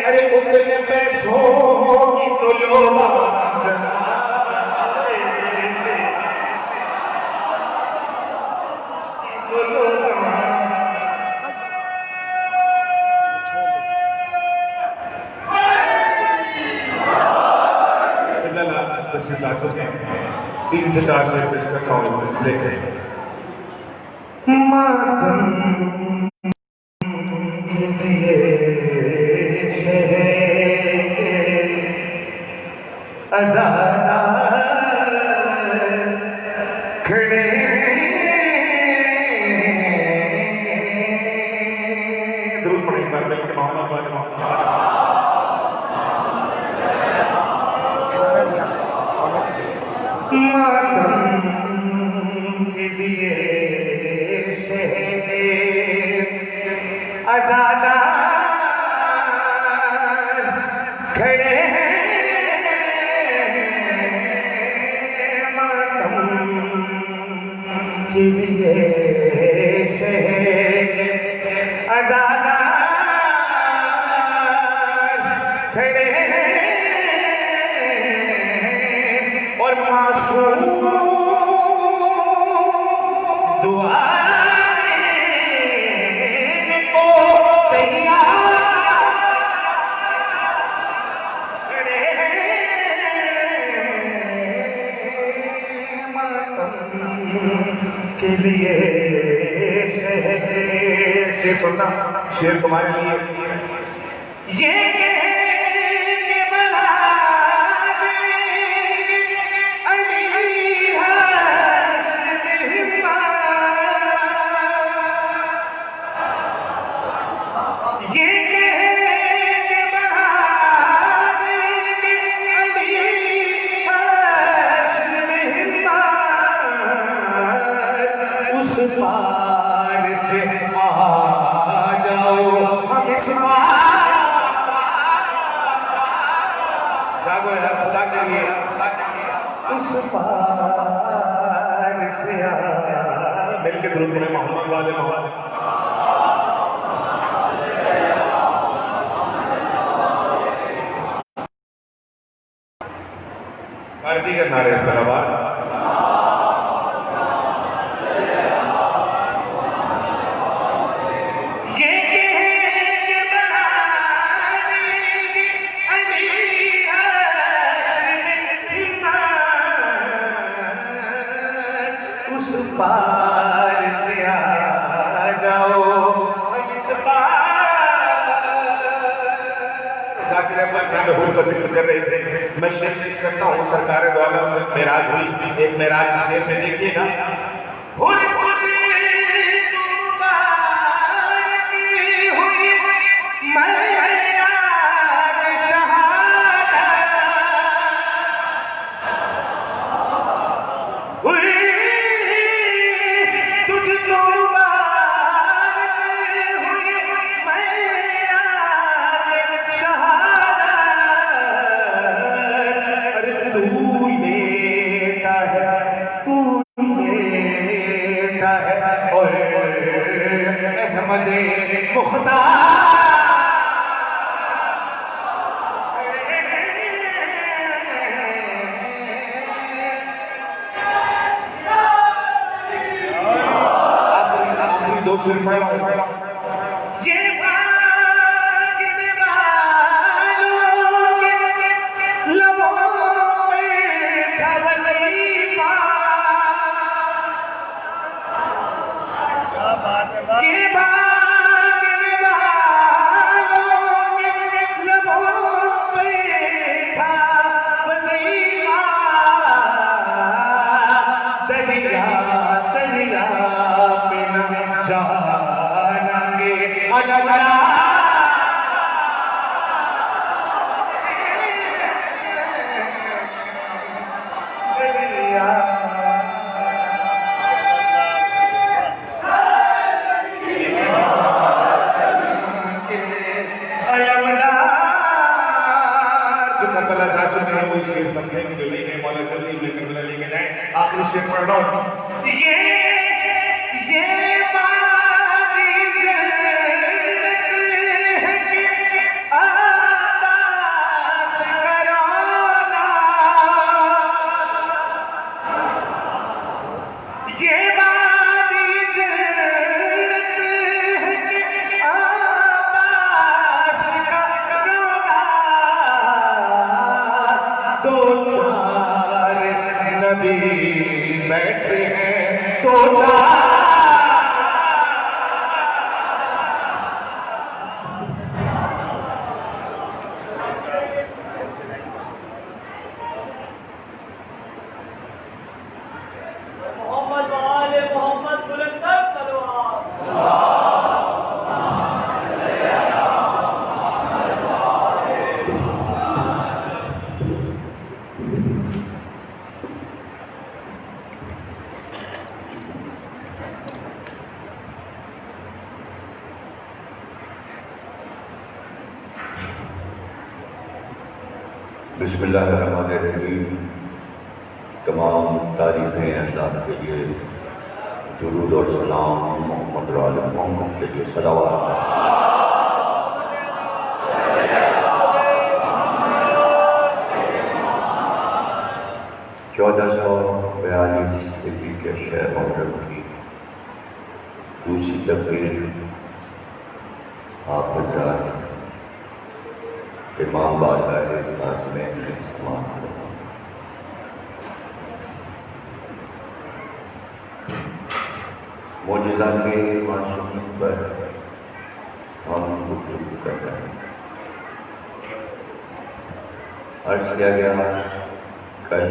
ارے اتنے پیسوں کی تو لولا تین سے چار شعر پیش کرتا ہوں اس سلسلے کے ماتم کے لیے شہر ازادہ کھڑے درود پڑھیں بار بل کے محمد والے ماتم کے لیے شہر ازادہ کھڑے ماتم کے لیے شہر ازادہ کھڑے اور معصوم دعائیں کو تیار کھڑے ماتم کے لیے شعر سننا شعر تمہارے لیے یہ پار سے آ جاؤ ہم اس جاگو یار خدا کے لیے اس پار سے آ مل کے درود میں محمد والے پارٹی کے نعرے صلوات پار سے آ جاؤ ہم اس پار ذاکر احمد جان حور کا ذکر کر رہے تھے میں شعر پیش کرتا ہوں سرکار دو عالم معراج ہوئی ایک معراج شعر میں دیکھیے نا احمد مختار آخری دو شعر آخری شعر پڑھ رہا ہوں یہ بسم اللہ الرحمن الرحیم. تمام تعریفیں اللہ کے لیے، درود اور سلام محمد و آل محمد کے لیے صلوات. 1442 ہجری کے شہر محرم کی دوسری تقریر آپ حضرات امام بارگاہ عظمین میں سماعت کرنا. معجزہ کے معصومیت پر ہم گفتگو کر رہے ہیں. عرض کیا گیا کل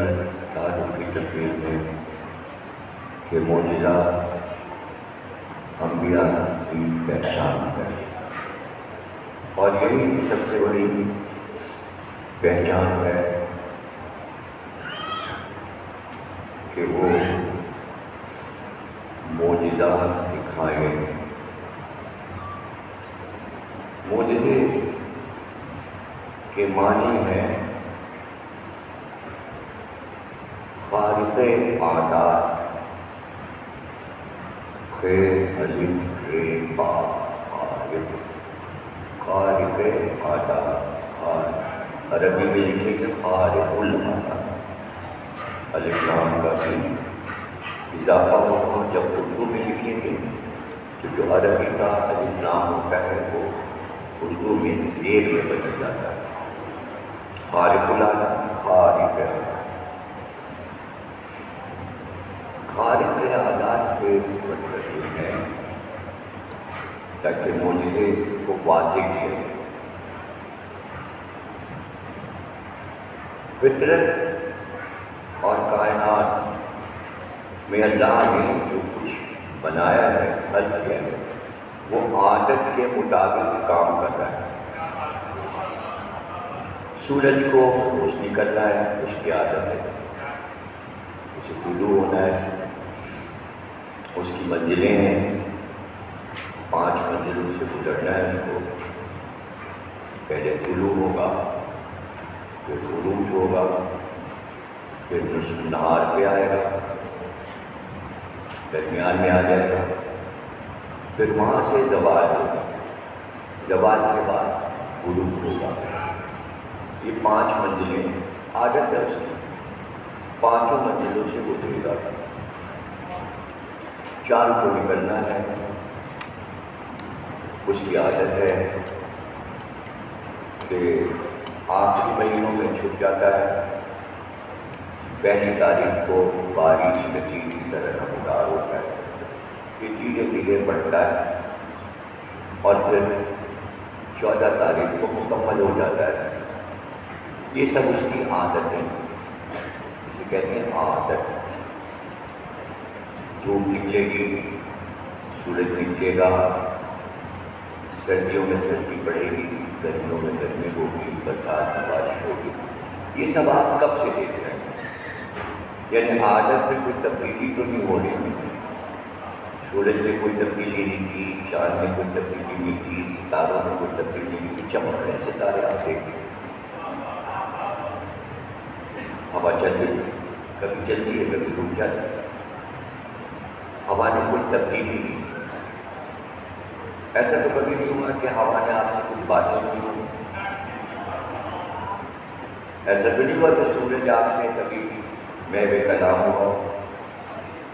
تعارف کی تقریر میں کہ معجزہ انبیاء کی پہچان ہے، اور یہی سب سے بڑی پہچان ہے کہ وہ معجزہ دکھائیں. معجزے کے معنی ہے خارق عادات، خیر الف رے با خارق، خارق عادات. عربی میں لکھے کہ خارق العادات، الف لام کا بھی اضافہ ہوگا. جب اردو میں لکھیں گے تو جو عربی کا الف لام ہوتا ہے وہ اردو میں زیر میں بدل جاتا ہے. خارق العادات، خارق خارق عادات کے مطلب یہ ہے تاکہ معجزے کو واضح کیا. فطرت اور کائنات میں اللہ نے جو کچھ بنایا ہے، خلق کیا ہے، وہ عادت کے مطابق کام کر رہا ہے. سورج کو روشنی کرنا ہے، اس کی عادت ہے. اسے طلوع ہونا ہے، اس کی منزلیں ہیں. 5 منزلوں سے گزرنا ہے اس کو. پہلے طلوع ہوگا، پھر عروج ہوگا، پھر نصف نہار پہ آئے گا، درمیان میں آ جائے گا، پھر وہاں سے زوال ہوگا، زوال کے بعد غروب ہوگا. یہ 5 منزلیں عادت ہے اس کی. 5 منزلوں سے گزرے گا. چاند کو نکلنا ہے، اس کی عادت ہے کہ آخری مہینوں میں چھپ جاتا ہے. پہلی تاریخ کو بارش نچی کی طرح نمودار ہوتا ہے، پھر دھیرے دھیرے بڑھتا ہے، اور پھر 14 تاریخ کو مکمل ہو جاتا ہے. یہ سب اس کی عادت ہے. اسے کہتے ہیں عادت. دھوپ نکلے گی، سورج نکلے گا، سردیوں میں سردی پڑے گی، گرمیوں میں گرمی ہوگی، برسات میں بارش ہوگی. یہ سب آپ کب سے دیکھ رہے ہیں؟ یعنی عادت میں کوئی تبدیلی تو نہیں ہو رہی. سورج میں کوئی تبدیلی نہیں کی، چاند میں کوئی تبدیلی نہیں کی، ستاروں میں کوئی تبدیلی نہیں کی. چمک رہے ستارے آپ دیکھیں. ہوا چل رہی ہے، کبھی چلتی ہے، کبھی رک جاتی ہے. ہوا نے کوئی تبدیلی نہیں. ایسا تو کبھی نہیں ہوا کہ ہوا نے آپ سے کچھ باتیں نہیں ہوئی. ایسا تو نہیں ہوا کہ سورج آپ سے کبھی میں بے کلام ہوا،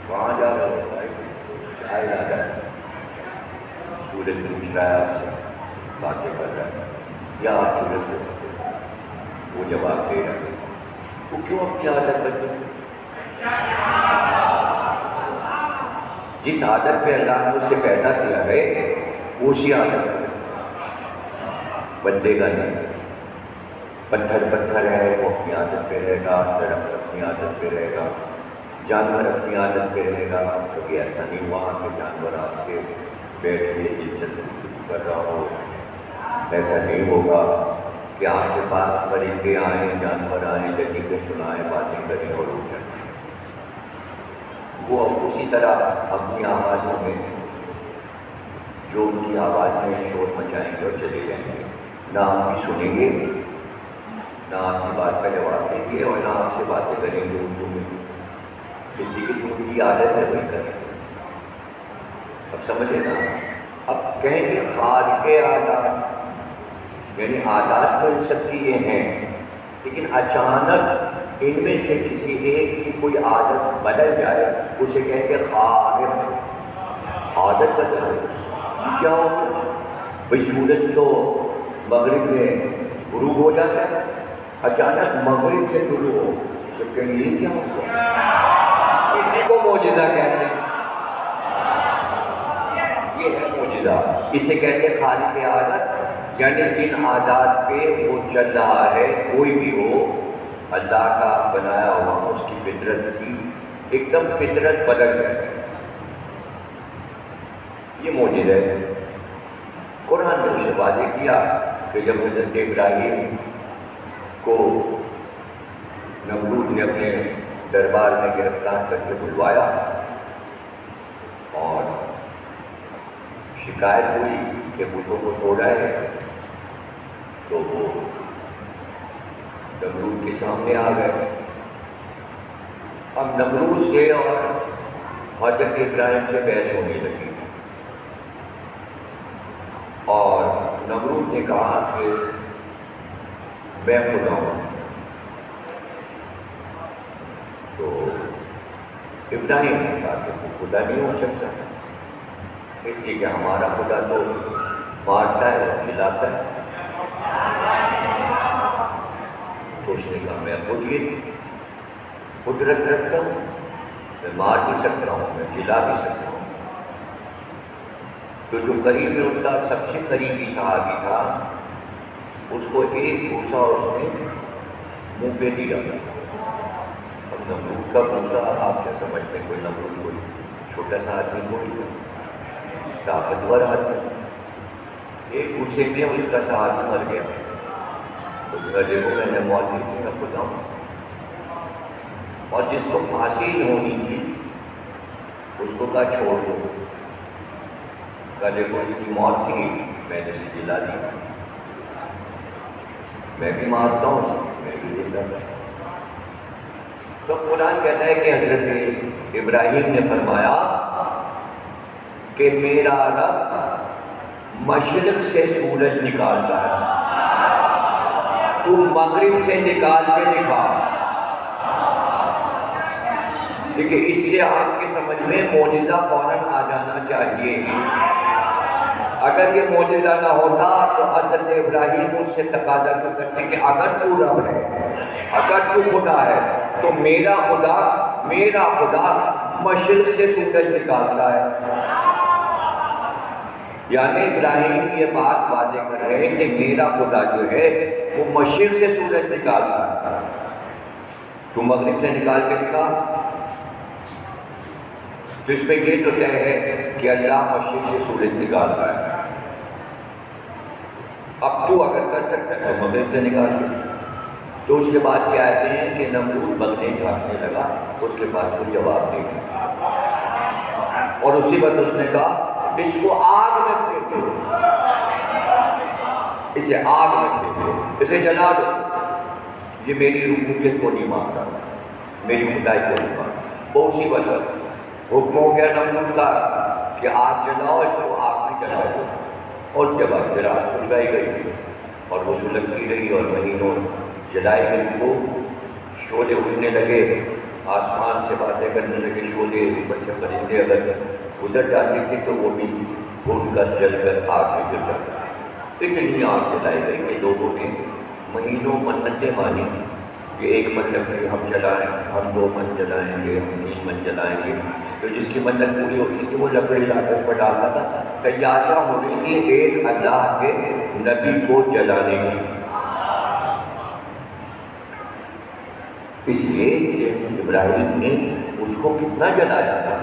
وہاں جا رہا ہوتا ہے آئے جا رہا ہے. سورج پوچھ رہا ہے آپ سے، باتیں کر رہا ہے، یا آپ سورج سے وہ جواب دے رہا ہے. وہ کیوں اپنی عادت بدلی؟ جس عادت پہ اللہ نے اسے پیدا کیا ہے اسی عادت بدلے گا نہیں. پتھر پتھر ہے، وہ اپنی عادت پہ رہے گا. درخت اپنی عادت پہ رہے گا. جانور اپنی عادت پہ رہے گا. کبھی ایسا نہیں ہوا کہ جانور آپ سے بیٹھ کے دلچسپی کر رہا ہو. ایسا نہیں ہوگا کہ آپ کے پاس پرندے آئیں، جانور آئیں، لطیفے سنائیں، باتیں کریں اور اٹھ جائیں. وہ اسی طرح اپنی آوازوں میں جو ان کی آواز میں شور مچائیں گے اور چلے جائیں گے. نہ آپ بھی سنیں گے، نہ آپ کی بات کا جواب دیں گے اور نہ آپ سے باتیں کریں گے اردو میں. کسی کی جو کی عادت ہے وہی کریں گے. اب سمجھے نا. اب کہیں گے خالق عادات، یعنی عادات تو ان سب کی یہ ہیں، لیکن اچانک ان میں سے کسی ایک کی کوئی عادت بدل جائے اسے کہیں گے خالق. عادت بدل گئی کیا ہوگا؟ بھائی سورج تو مغرب میں غروب ہو جاتا ہے، اچانک مغرب سے شروع ہو تو کہیں یہ کیا ہوگا؟ اسی کو معجزہ کہتے ہیں. یہ ہے معجزہ، اسے کہتے ہیں خالق عادت. یعنی جن عادات پہ وہ چل رہا ہے کوئی بھی ہو، اللہ کا بنایا ہوا اس کی فطرت کی ایک دم فطرت بدل گئی. یہ معجزہ ہے. قرآن نے اسے واضح کیا کہ جب حضرت ابراہیم کو نمرود نے اپنے دربار میں گرفتار کر کے بلوایا اور شکایت ہوئی کہ بتوں کو توڑا ہے، تو وہ نمرود کے سامنے آ گئے. اب نمرود سے اور حضرت ابراہیم سے بحث ہونے لگی اور نمرود نے کہا کہ میں خدا ہوں. تو ابراہیم نے کہا کہ وہ خدا نہیں ہو سکتا، اس لیے کہ ہمارا خدا تو مارتا ہے اور کھلاتا ہے. تو اس نے کہا میں خود یہ قدرت رکھتا ہوں، میں مار بھی سکتا ہوں، میں کھلا بھی سکتا ہوں. تو جو قریب میں اس کا سب سے قریبی صحابی تھا اس کو ایک بھوسا اس نے منہ پہ دیا. اب نمرود کا بھوسا آپ کیا سمجھتے ہیں؟ کوئی نمرود کوئی چھوٹا سا آدمی کوئی طاقتور آدمی، ایک بھوسے میں اس کا صحابی مر گیا. تو دیکھو میں نے موت دی تھی، میں خدا ہوں. اور جس کو پھانسی ہونی تھی اس کو کہا چھوڑ دو. دیکھو اس کی موت تھی، میں نے اسے جلا دی، میں بھی مارتا ہوں، میں بھی زندہ ہوں. تو قرآن کہتا ہے کہ حضرت ابراہیم نے فرمایا کہ میرا رب مشرق سے سورج نکالتا ہے، تو مغرب سے نکال کے دکھا. دیکھیے اس سے آپ کی سمجھ میں معجزہ فوراً آ جانا چاہیے. اگر یہ معجزہ نہ ہوتا تو حضرت ابراہیم اس سے تقاضا تو کرتے کہ اگر تو رب ہے، اگر تو خدا ہے تو میرا خدا مشرق سے سورج نکالتا ہے. یعنی ابراہیم یہ بات واضح کر رہے ہیں کہ میرا خدا جو ہے وہ مشرق سے سورج نکالتا ہے، تو مغرب سے نکال کے دکھا. تو اس میں یہ تو طے ہے کہ اللہ مشرق سے سورج نکالتا ہے. اب تو اگر کر سکتا ہے تو مغرب سے نکال کے. تو اس کے بعد یہ آتے ہیں کہ نمرود بگنے جھانکنے لگا، اس کے پاس کوئی جواب نہیں تھا. اور اسی وقت اس نے کہا اس کو آگ میں پھینکو، اسے آگ میں پھینکو، اسے جلا دو. یہ میری ربوبیت کو نہیں مانتا، میری خدائی کو نہیں مانتا. وہ اسی وقت حکم ہو گیا نمرود کا کہ آگ جلاؤ، اس کو آگ میں جلا دو. اور اس کے بعد پھر آگ سلگائی گئی اور وہ سلگتی رہی اور مہینوں جلائی گئی. وہ شعلے اٹھنے لگے، آسمان سے باتیں کرنے لگے شعلے. بچے پرندے اگر گزر جاتے تھے تو وہ بھی بھون کر جل کر آگ میں گر جاتا. اتنی آگ جلائی گئی کہ لوگوں نے مہینوں منتیں مانی کہ ایک من لکڑی ہم جلائیں، ہم 2 من جلائیں گے، ہم 3 من جلائیں گے. تو جس کی منت پوری ہوتی تھی وہ لکڑی لا کر پر ڈالتا تھا. تیاریاں ہو رہی تھی ایک اللہ کے نبی کو جلانے کی. اس لیے کہ ابراہیم نے اس کو کتنا جلایا تھا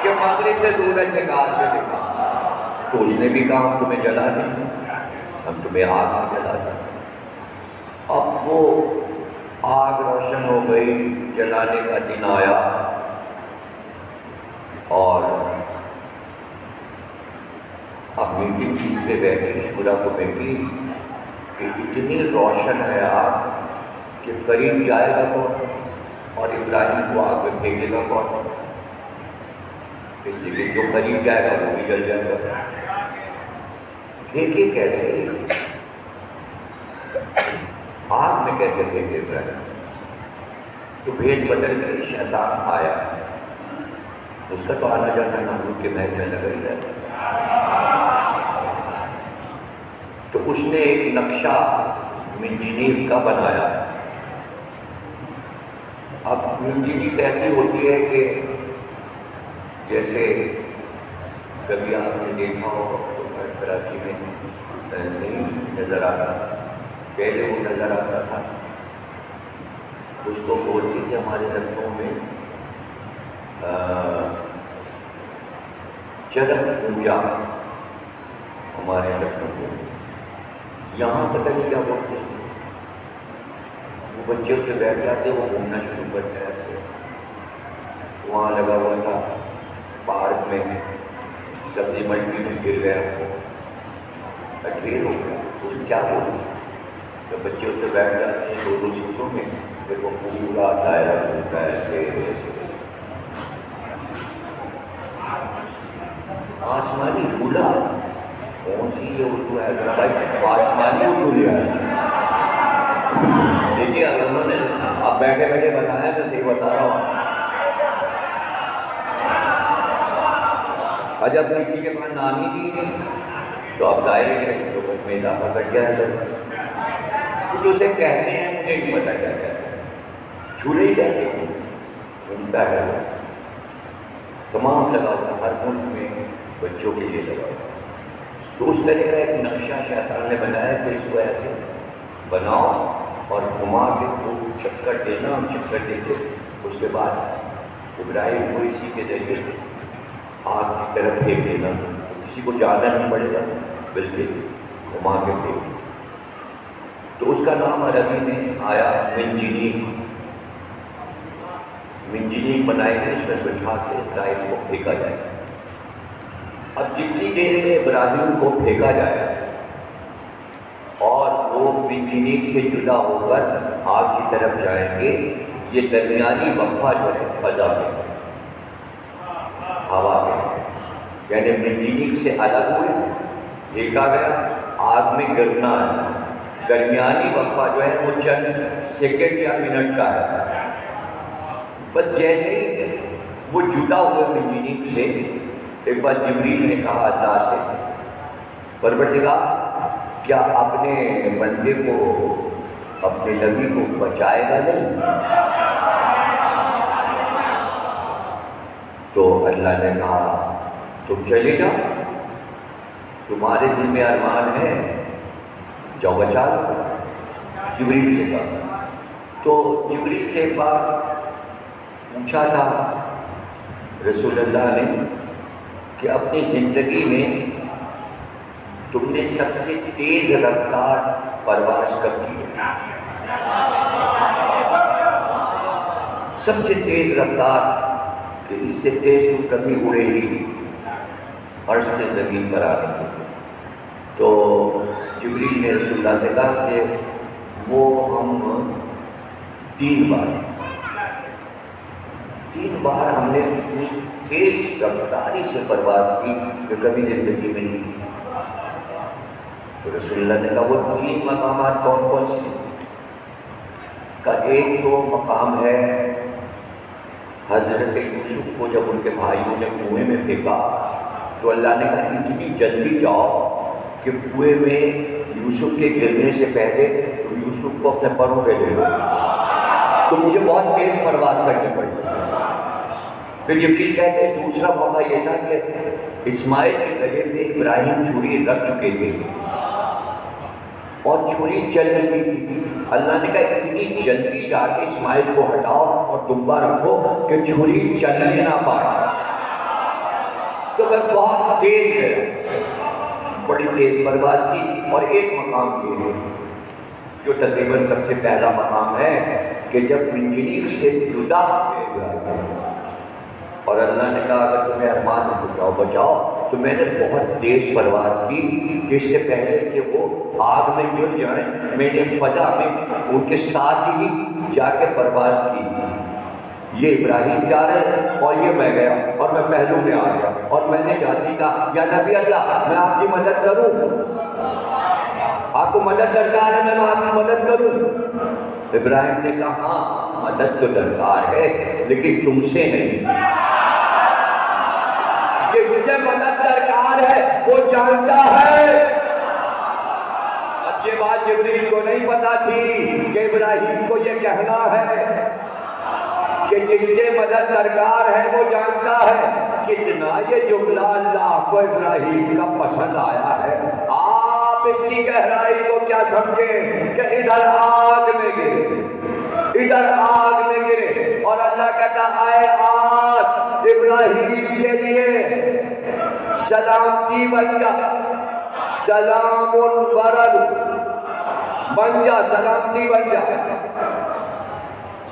کہ مغرب سے سورج نکال کے دکھا. تو اس نے بھی کہا ہم تمہیں جلا دیں، ہم تمہیں آگ میں جلا دیں. اب وہ آگ روشن ہو گئی، جلانے کا دن آیا اور اب میٹنگ چیز پہ بیٹھی شورا کمیٹی کہ اتنی روشن ہے آگ کہ قریب جائے گا کون اور ابراہیم کو آگ میں پھینکے گا کون؟ اس لیے جو قریب جائے گا وہ بھی جل جائے گا. پھینکے کیسے؟ آگ میں کیسے پھینکے ابراہیم؟ تو بھیج بدل کر شیطان آیا. اس کا تو آنا جانا نمرود کے محل میں لگا ہی رہتا. تو اس نے ایک نقشہ منجنیق کا بنایا. اب منجنیق ایسی ہوتی ہے کہ جیسے کبھی آپ نے دیکھا ہو تو کراچی میں نہیں نظر آتا، پہلے وہ نظر آتا تھا. اس کو بولتے تھے ہمارے لڑکوں میں چرک پوجا. ہمارے لڑکوں میں یہاں پتہ نہیں کیا بولتے ہیں. وہ بچے اس سے بیٹھ جاتے وہ گھومنا شروع کرتے ہیں. ایسے وہاں لگا ہوا تھا پارک میں سبزی منڈی میں گر گیا ڈھیر ہو گیا. اس کیا بولتے جب بچے اس سے بیٹھ جاتے ہیں دو سیٹوں میں پھر وہ پورا دائرہ گھومتا ہے. آسمانی جھولا کون سی یہ اردو ہے بھائی؟ آسمانی اردو لیا ہے. دیکھیے اگر انہوں نے آپ بیٹھے بیٹھے بتایا میں صحیح بتا رہا ہوں. جب کسی کے پاس نامی دی ہے تو آپ دائرے کے لوگوں میں اضافہ کر کے آئے تو اسے کہتے ہیں مجھے نہیں پتا کیا کہتے ہیں. جھولے ہی کہتے ہیں گھومتا ہے تمام لگا ہوا ہر ملک میں بچوں کے لیے لگا ہوا. تو اس طرح کا ایک نقشہ شیطان نے بنایا کہ اس کو ایسے بناؤ اور گھما کے خوب چکر دینا. ہم چکر دے کے اس کے بعد ابراہیم کو اسی کے ذریعے آگ کی طرف پھینک دینا. کسی کو جانا نہیں پڑے گا بلکہ گھما کے پھینک. تو اس کا نام عربی میں آیا منجنیق. منجنیق بنائے گئے اس میں بٹھا کے ابراہیم کو پھینکا جائے. اب جتنی دیر میں ابراہیم کو پھینکا جائے اور وہ منجنیق سے جدا ہو کر آگ کی طرف جائیں گے یہ درمیانی وقفہ جو ہے فضا میں ہوا میں یعنی منجنیق سے الگ ہوئے پھینکا گیا آگ میں گرنا ہے. درمیانی وقفہ جو ہے وہ چند سیکنڈ یا منٹ کا ہے. بس جیسے ہی وہ جدا ہوئے منجنیق سے ایک بار جبریل نے کہا اللہ سے پروردگار کیا اپنے بندے کو اپنے نبی کو بچائے گا نہیں؟ تو اللہ نے کہا تم چلے جاؤ تمہارے دل میں ارمان ہے جاؤ بچا لو. جبریل سے کہا. تو جبریل سے ایک بار پوچھا تھا رسول اللہ نے کہ اپنی زندگی میں تم نے سب سے تیز رفتار پرواز کب کی ہے؟ سب سے تیز رفتار کہ اس سے تیز تم کبھی اڑے ہی عرش سے زمین پر آنے کی. تو جبریل نے رسول اللہ سے کہا کہ وہ ہم 3 بار ہم نے اتنی تیز رفتاری سے پرواز کی کہ کبھی زندگی میں نہیں کی. تو رسول اللہ نے کہا وہ 3 مقامات کون کون سے ہیں؟ کا ایک تو مقام ہے حضرت یوسف کو جب ان کے بھائیوں نے کنویں میں پھینکا تو اللہ نے کہا اتنی جلدی جاؤ کہ کنویں میں یوسف کے گرنے سے پہلے تو یوسف کو اپنے پروں پہ لے لو. تو مجھے بہت تیز پرواز کرنی پڑی. پھر جبریل کہتے ہیں دوسرا موقع یہ تھا کہ اسماعیل کے گلے میں ابراہیم چھری رکھ چکے تھے اور چھری چل رہی تھی. اللہ نے کہا اتنی جلدی جا کے اسماعیل کو ہٹاؤ اور دمبا رکھو کہ چھری چلنے نہ پائے. تو میں بہت تیز ہے بڑی تیز پرواز کی. اور ایک مقام یہ ہے جو تقریباً سب سے پہلا مقام ہے کہ جب منجنیق سے جدا ہوئے اور اللہ نے کہا اگر تمہیں ارمان ہے تو جاؤ بچاؤ تو میں نے بہت تیز پرواز کی کہ اس سے پہلے کہ وہ آگ میں گر جائیں میں نے فضا میں ان کے ساتھ ہی جا کے پرواز کی. یہ ابراہیم جا رہے ہیں اور یہ میں گیا اور میں پہلو میں آ گیا اور میں نے جاتی کہا یا نبی اللہ میں آپ کی مدد کروں, آپ کو مدد درکار ہے, میں آپ کی مدد کروں. ابراہیم نے کہا ہاں مدد تو درکار ہے لیکن تم سے نہیں, جس سے مدد درکار ہے وہ جانتا ہے. اب یہ بات جبریل کو نہیں پتا تھی کہ ابراہیم کو یہ کہنا ہے کہ جس سے مدد درکار ہے وہ جانتا ہے. کتنا یہ جملہ اللہ کو ابراہیم کا پسند آیا ہے. آپ اس کی گہرائی کو کیا سمجھیں کہ ادھر آگ میں گرے, ادھر آگ میں گرے اور اللہ کہتا ہے آگ ابراہیم کے لیے سلامتی بن جا, سلام برد بن جا, سلامتی بن جا,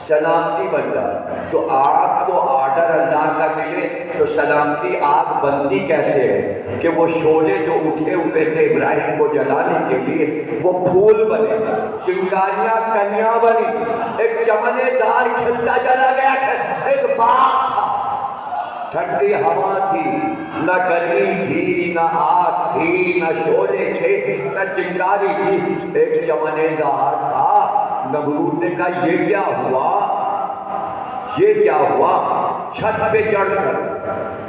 سلامتی بن جا. تو آگ کو آرڈر اللہ کا ملے تو سلامتی آگ بنتی کیسے ہے کہ وہ شعلے جو اٹھے ہوئے تھے ابراہیم کو جلانے کے لیے وہ پھول بنے, چنگاریاں کنیاں بنی, ایک چمنے دار کھلتا چلا گیا, ایک باغ تھا, ٹھنڈی ہوا تھی, نہ گرمی تھی, نہ آگ تھی, نہ شعلے تھے, نہ چنگاری تھی, ایک چمنے دار تھا. نمرود نے کہا یہ کیا ہوا, یہ کیا ہوا. چھت پہ چڑھ کر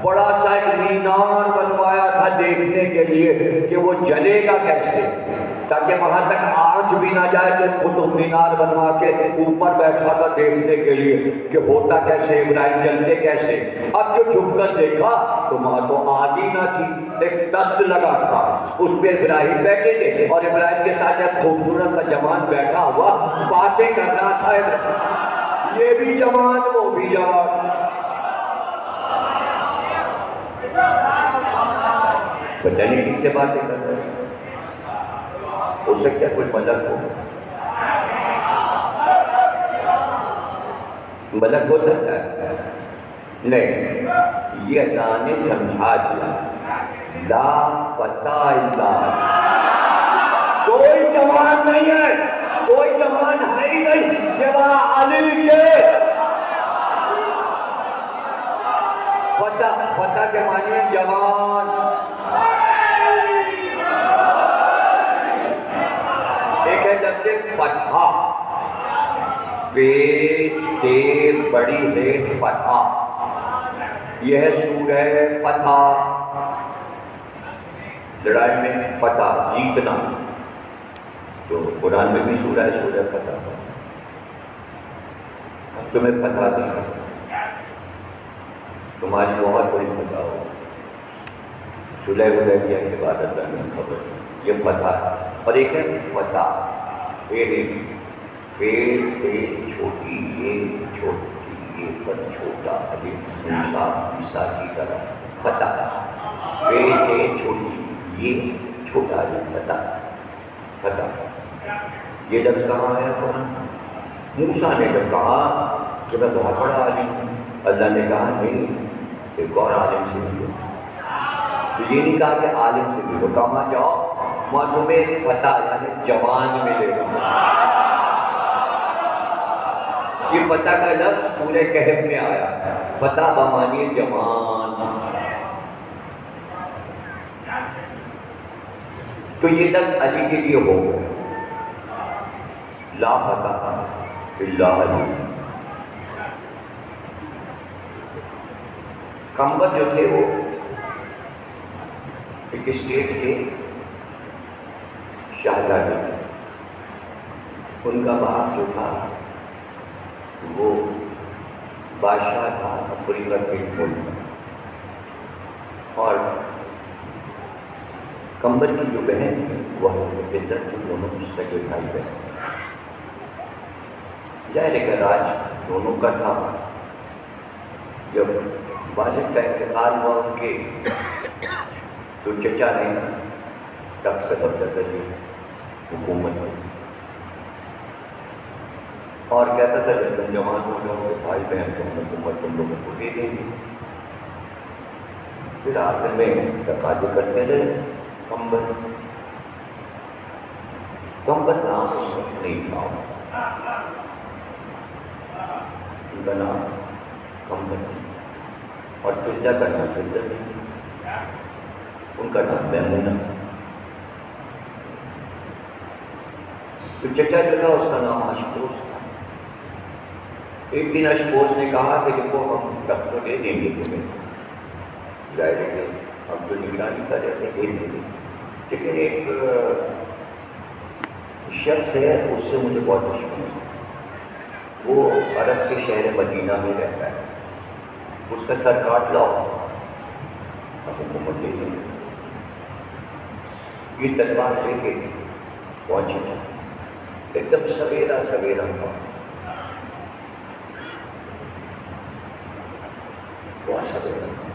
بڑا سا مینار بنوایا تھا دیکھنے کے لیے کہ وہ جلے گا کیسے, تاکہ وہاں تک آنچ بھی نہ جائے. کہ قطب مینار بنوا کے اوپر بیٹھا تھا دیکھنے کے لیے کہ ہوتا کیسے, ابراہیم جلتے کیسے. اب جو جھک کر دیکھا تو وہاں تو آگ ہی نہ تھی, ایک تخت لگا تھا, اس پہ ابراہیم بیٹھے تھے اور ابراہیم کے ساتھ ایک خوبصورت سا جوان بیٹھا ہوا باتیں کر رہا تھا. یہ بھی جوان وہ بھی جوان, پتہ نہیں کس سے باتیں کر رہے ہیں. ہو سکتا ہے کوئی ملک ہو, ملک ہو سکتا ہے. نہیں, یہ اللہ نے سمجھا دیا لا فتح الا, کوئی جوان نہیں ہے, کوئی جوان ہے ہی نہیں سوا علی کے. فتح, فتح کے معنی جوان. ایک ہے لفظ فتح, فے تے بڑی ہے فتح, یہ ہے سورہ فتح, لڑائی میں فتح جیتنا. تو قرآن میں بھی سورہ ہے سورہ فتح. تمہیں فتح دی, تمہاری بہت بڑی فتح ہو. صلح حدیبیہ کے بعد اللہ نے خبر, یہ فتح ہے. اور ایک ہے فتح اے فے تے چھوٹی, یہ چھوٹی, یہ پر چھوٹا, الف موسیٰ عیسیٰ کی طرح فتح. فے تے چھوٹی, یہ چھوٹا, یہ فتح, فتح. یہ لفظ کہاں ہے قرآن؟ موسیٰ نے جب کہا کہ میں بہت بڑا عالم ہوں, اللہ نے کہا نہیں, ایک اور عالم سے بھی ہو. تو یہ نہیں کہا کہ عالم سے بھی ہو, کہاں جاؤ وہاں تمہیں فتح یعنی جوان ملے گا. یہ فتح کا لفظ سورہ کہف میں آیا, فتح بمانی جوان. تو یہ لفظ علی کے لیے ہو گئے, لا فتح الا علی. کمبر جو تھے وہ ایک اسٹیٹ کے شہزادے, ان کا باپ جو تھا وہ بادشاہ تھا افریقہ کے ملک میں. اور کمبر کی جو بہن تھی وہ فطرت تھی, دونوں سگے بھائی بہن. ظاہر ہے کہ راج دونوں کا تھا. جب والد کا انتقال ہوا ان کے تو چچا نے تخت سے قبضہ کر لی, حکومت میں, اور کہتا تھا جب تم جوان ہو جاؤ گے بھائی بہن تم حکومت تم لوگوں کو دے دیں گے. پھر آخر میں تقاضے کرتے رہے کمبل نام نہیں تھا ان کا نام کمبل اور فضا کا نام فضا نہیں تھا، ان کا نام میمونہ۔ تو چچا جو تھا اس کا نام اشپوس تھا۔ ایک دن اشپوس نے کہا کہ دیکھو ہم تب تو دے دیں گے تمہیں، ظاہر ہے ہم جو نگرانی کر رہے تھے دے دیں گے، لیکن ایک شخص ہے اس سے مجھے بہت دشمنی ہے، وہ عرب کے شہر مدینہ میں رہتا ہے، اس کا سر کاٹ لاؤ اب حکومت دے دیں گے۔ یہ تلوار لے کے پہنچے، ایک دم سویرا تھا، بہت سویرا تھا،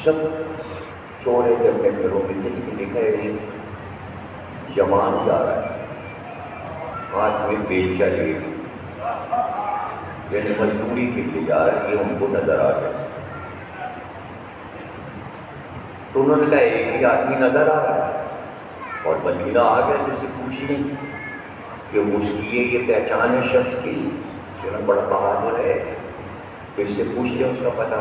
سب سو رہے تھے اپنے گھروں میں تھے، لیکن دیکھا ہے جوان جا رہا ہے، ہاتھ میں بیلچا لے یعنی مزدوری کے لیے جا رہا ہے، یہ ان کو نظر آ گیا۔ تو انہوں نے کہا ایک ہی آدمی نظر آ رہا ہے، اور مدینہ آ گیا جس سے پوچھنے کہ اس کی یہ پہچان ہے شخص کی، چلو بڑا بہادر ہے، تو اس سے پوچھ لیں اس کا پتہ۔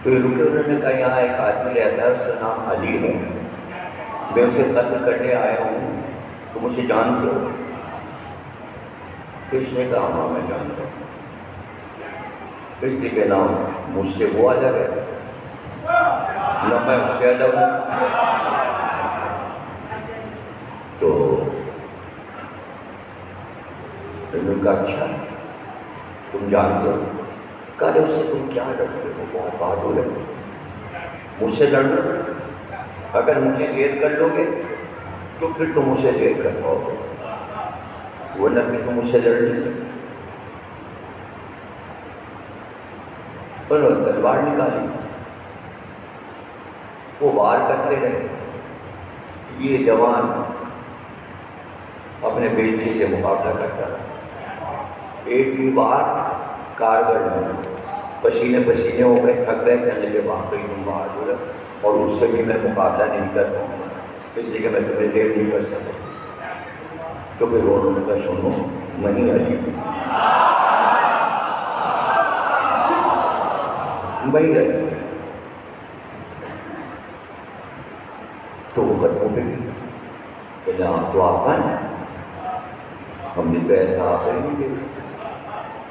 تو یہ رکے، انہوں نے کہا یہاں ایک آدمی رہتا ہے اس کا نام علی ہے، میں اسے قتل کرنے آیا ہوں، تم اسے جانتے ہو؟ تو اس نے کہا ہاں میں جانتا ہوں۔ اس نے کہا نام مجھ سے وہ الگ ہے نہ میں اس سے الگ ہوں۔ تو انہوں نے کہا اچھا تم جانتے ہو؟ کہا اس سے تم کیا ڈرتے ہو؟ بہت بہادر ہے، مجھ سے لڑ لو، اگر مجھے زیر کر لو گے تو پھر تم اسے زیر کر پاؤ گے، ورنہ پھر تم اسے لڑ نہیں سکتے۔ انہوں نے تلوار نکالی، وہ وار کرتے رہے، یہ جوان اپنے بیٹی سے مقابلہ کرتا رہا، ایک بھی بار کارگر میں پسینے ہو گئے، تھک گئے، کہنے لگے واقعی تم بہادر ہے اور اس سے بھی میں مقابلہ نہیں کر پاؤں گا، اس لیے کہ میں تمہیں دیر نہیں کر سکتا۔ تو پھر انہوں نے کہا سنو میں ہی علی ہوں، میں ہی علی ہوں۔ تو وہ قدموں پہ گئی کہ جہاں تو آپ ہیں، ہم نے تو ایسا آپ نہیں دے،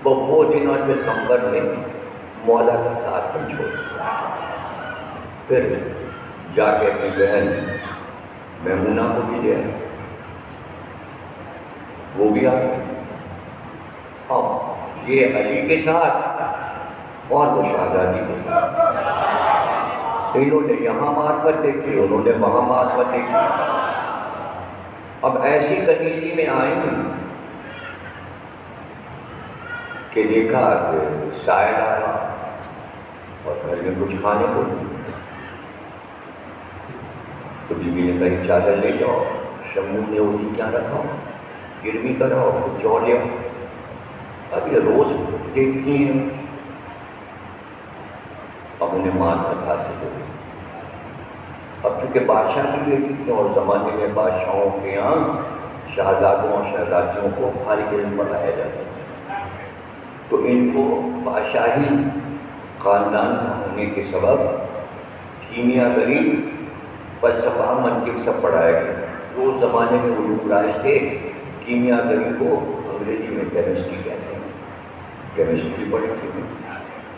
وہ دن اور پھر کمبر میں مولا کے ساتھ ہم چھوڑ، پھر جا کے اپنی بہن میمونہ کو بھی لے آئے، وہ بھی آ گئی۔ اب یہ علی کے ساتھ اور وہ شہزادی کے ساتھ، انہوں نے یہاں معرفت دیکھی، انہوں نے وہاں معرفت دیکھی۔ اب ایسی کنیزی میں آئیں کہ دیکھا کہ سائل آیا اور گھر میں کچھ کھانے کو نہیں، تو بیوی نے کہیں چادر لے جاؤ، شمول نے وہ کیا رکھا گروی کراؤ، کچھ اور لے آؤ۔ اب یہ روز دیکھتی ہیں، اب انہیں معرفت حاصل ہو گئی۔ اب چونکہ بادشاہ کی بیٹی تھی اور زمانے میں بادشاہوں کے یہاں شہزادوں اور شہزادیوں کو خالی علم پڑھایا جاتا تھا، تو ان کو بادشاہی خاندان ہونے کے سبب کیمیا گری، فلسفہ، منطق سب پڑھایا گیا۔ وہ زمانے میں علوم رائج تھے، کیمیا گری کو انگریزی میں کیمسٹری کہتے ہیں، کیمسٹری پڑھی تھی،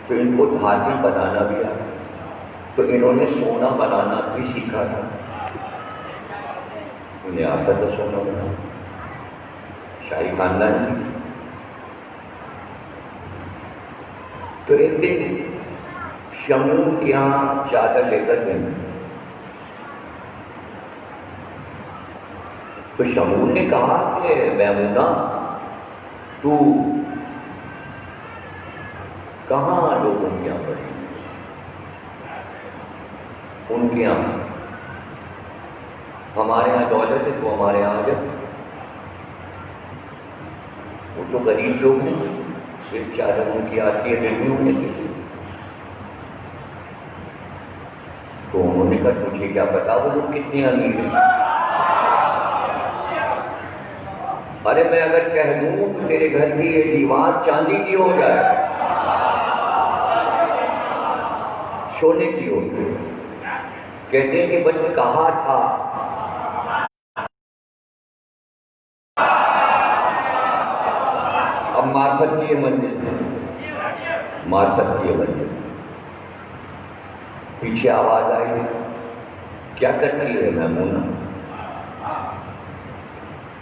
تو ان کو دھاتیں بنانا بھی آیا، تو انہوں نے سونا بنانا بھی سیکھا تھا، انہیں آتا تھا سونا بنانا، شاہی خاندان کی۔ تو ایک دن شمول کے یہاں چادر لے کر گئے، تو شمول نے کہا کہ میمونہ تو کہاں لوگوں کے یہاں پڑھی؟ ان کے یہاں، ہمارے یہاں دولت ہے تو ہمارے یہاں آ جا، وہ تو غریب لوگ ہیں، صرف چادر ان کی آتی ہے دل میں ہونے کے لیے، تو انہوں نے کہا تجھے کیا پتا وہ لوگ کتنے امیر ہیں؟ ارے میں اگر کہہ دوں تو تیرے گھر کی یہ دیوار چاندی کی ہو جائے، سونے کی ہو جائے۔ کہتے ہیں کہ بس کہا تھا، اب معرفت کی یہ منزل ہے، معرفت کی یہ منزل۔ پیچھے آواز آئی، کیا کرتی ہے میمونہ؟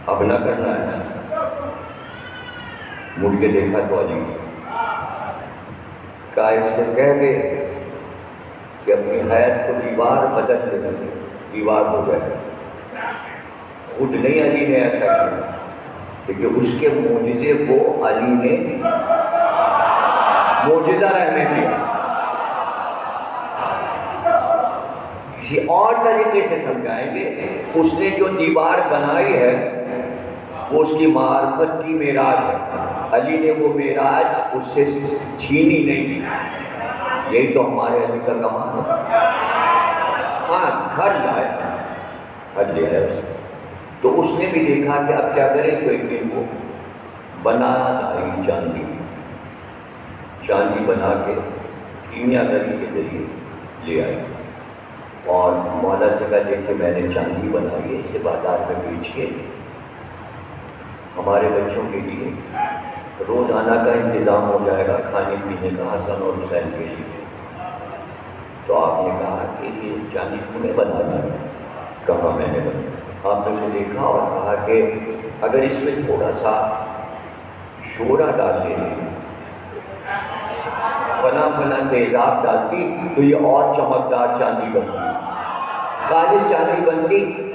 اب نہ کرنا ہے۔ مڑ کے دیکھا تو علی کا اس سے کہہ دے کہ اپنی حیات کو دیوار بدل دے، دیوار ہو جائے۔ خود نہیں علی نے ایسا کیا، لیکن اس کے معجزے کو علی نے معجزہ رہنے دیا۔ کسی اور طریقے سے سمجھائیں گے، اس نے جو دیوار بنائی ہے وہ اس کی معرفت کی معراج ہے۔ علی نے وہ معراج اس سے چھینی نہیں۔ یہی تو ہمارے علی کا کمال ہے۔ ہاں گھر لائے، گھر لے آئے اسے، تو اس نے بھی دیکھا کہ اب کیا کریں، تو ایک دن وہ بنانا لائی چاندی بنا کے کیمیا گری کے ذریعے لے آئی، اور مولا سے کہا دیکھے میں نے چاندی بنائی ہے، اسے بازار میں بیچ کے ہمارے بچوں کے لیے روزانہ کا انتظام ہو جائے گا، کھانے پینے کا حسن اور حسین کے لیے۔ تو آپ نے کہا کہ یہ چاندی تمہیں بنانا ہے؟ کہا میں نے بنا۔ آپ نے اسے دیکھا اور کہا کہ اگر اس میں تھوڑا سا شورا ڈال لیں، فنا تیزاب ڈالتی تو یہ اور چمکدار چاندی بنتی، خالص چاندی بنتی،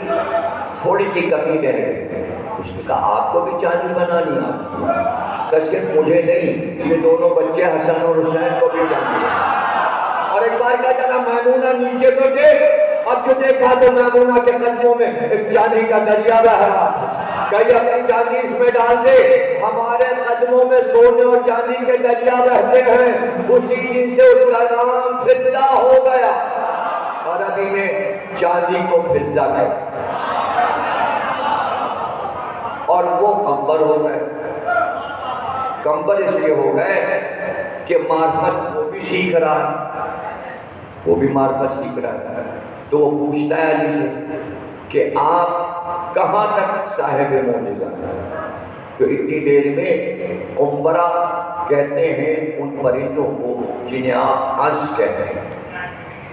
تھوڑی سی کمی رہ گئی۔ اس نے کہا آپ کو بھی چاندی بنانی آتی ہے؟ کہ صرف مجھے نہیں، یہ دونوں بچے حسن اور حسین کو بھی چاندی بنانی۔ اور ایک بار کہا چلا میمونہ نیچے تو دیکھ، اب جو دیکھا تو میمونہ کے قدموں میں ایک چاندی کا دریا بہہ رہا تھا۔ کہیں اپنی چاندی اس میں ڈال دے، ہمارے قدموں میں سونے اور چاندی کے دریا بہتے ہیں۔ اسی دن سے اس کا نام فضہ ہو گیا، عربی میں چاندی کو فضہ کہتے ہیں۔ اور وہ کمبر ہو گئے، کمبر اس لیے ہو گئے کہ معرفت وہ بھی سیکھ رہا ہے، وہ بھی معرفت سیکھ رہا ہے۔ تو وہ پوچھتا ہے علی سے کہ آپ کہاں تک صاحب معجزہ ہیں؟ تو اتنی دیر میں قنبرہ کہتے ہیں ان پرندوں کو جنہیں آپ ہنس کہتے ہیں،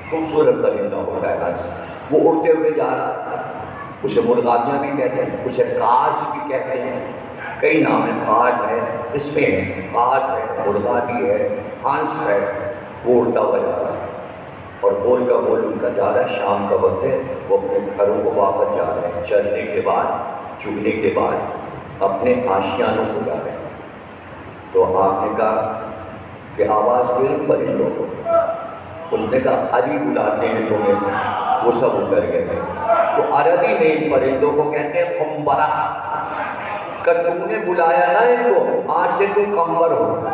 خوبصورت پرندہ ہوتا ہے ہنس، وہ اڑتے ہوئے جا رہا، اسے مرغابیاں بھی کہتے ہیں، اسے قاز بھی کہتے ہیں، کئی نام ہیں، قاز ہے، اس میں ہے، قاز ہے، مرغابی ہے، ہنس ہے، وہ اڑتا ہوا جا رہا ہے، اور بول کا بول ان کا جا رہا ہے۔ شام کا وقت ہے، وہ اپنے گھروں کو واپس جا رہے ہیں، چلنے کے بعد، چگنے کے بعد اپنے آشیانوں کو جا رہے ہیں۔ تو آپ نے کہا کہ آواز دے پرندوں کو، اس نے کہا علی بلاتے ہیں تمہیں، وہ سب اتر گئے ہیں۔ تو عربی میں ان پرندوں کو کہتے ہیں قنبرہ، کہ تم نے بلایا نا ان کو، آج سے تم قنبر ہو۔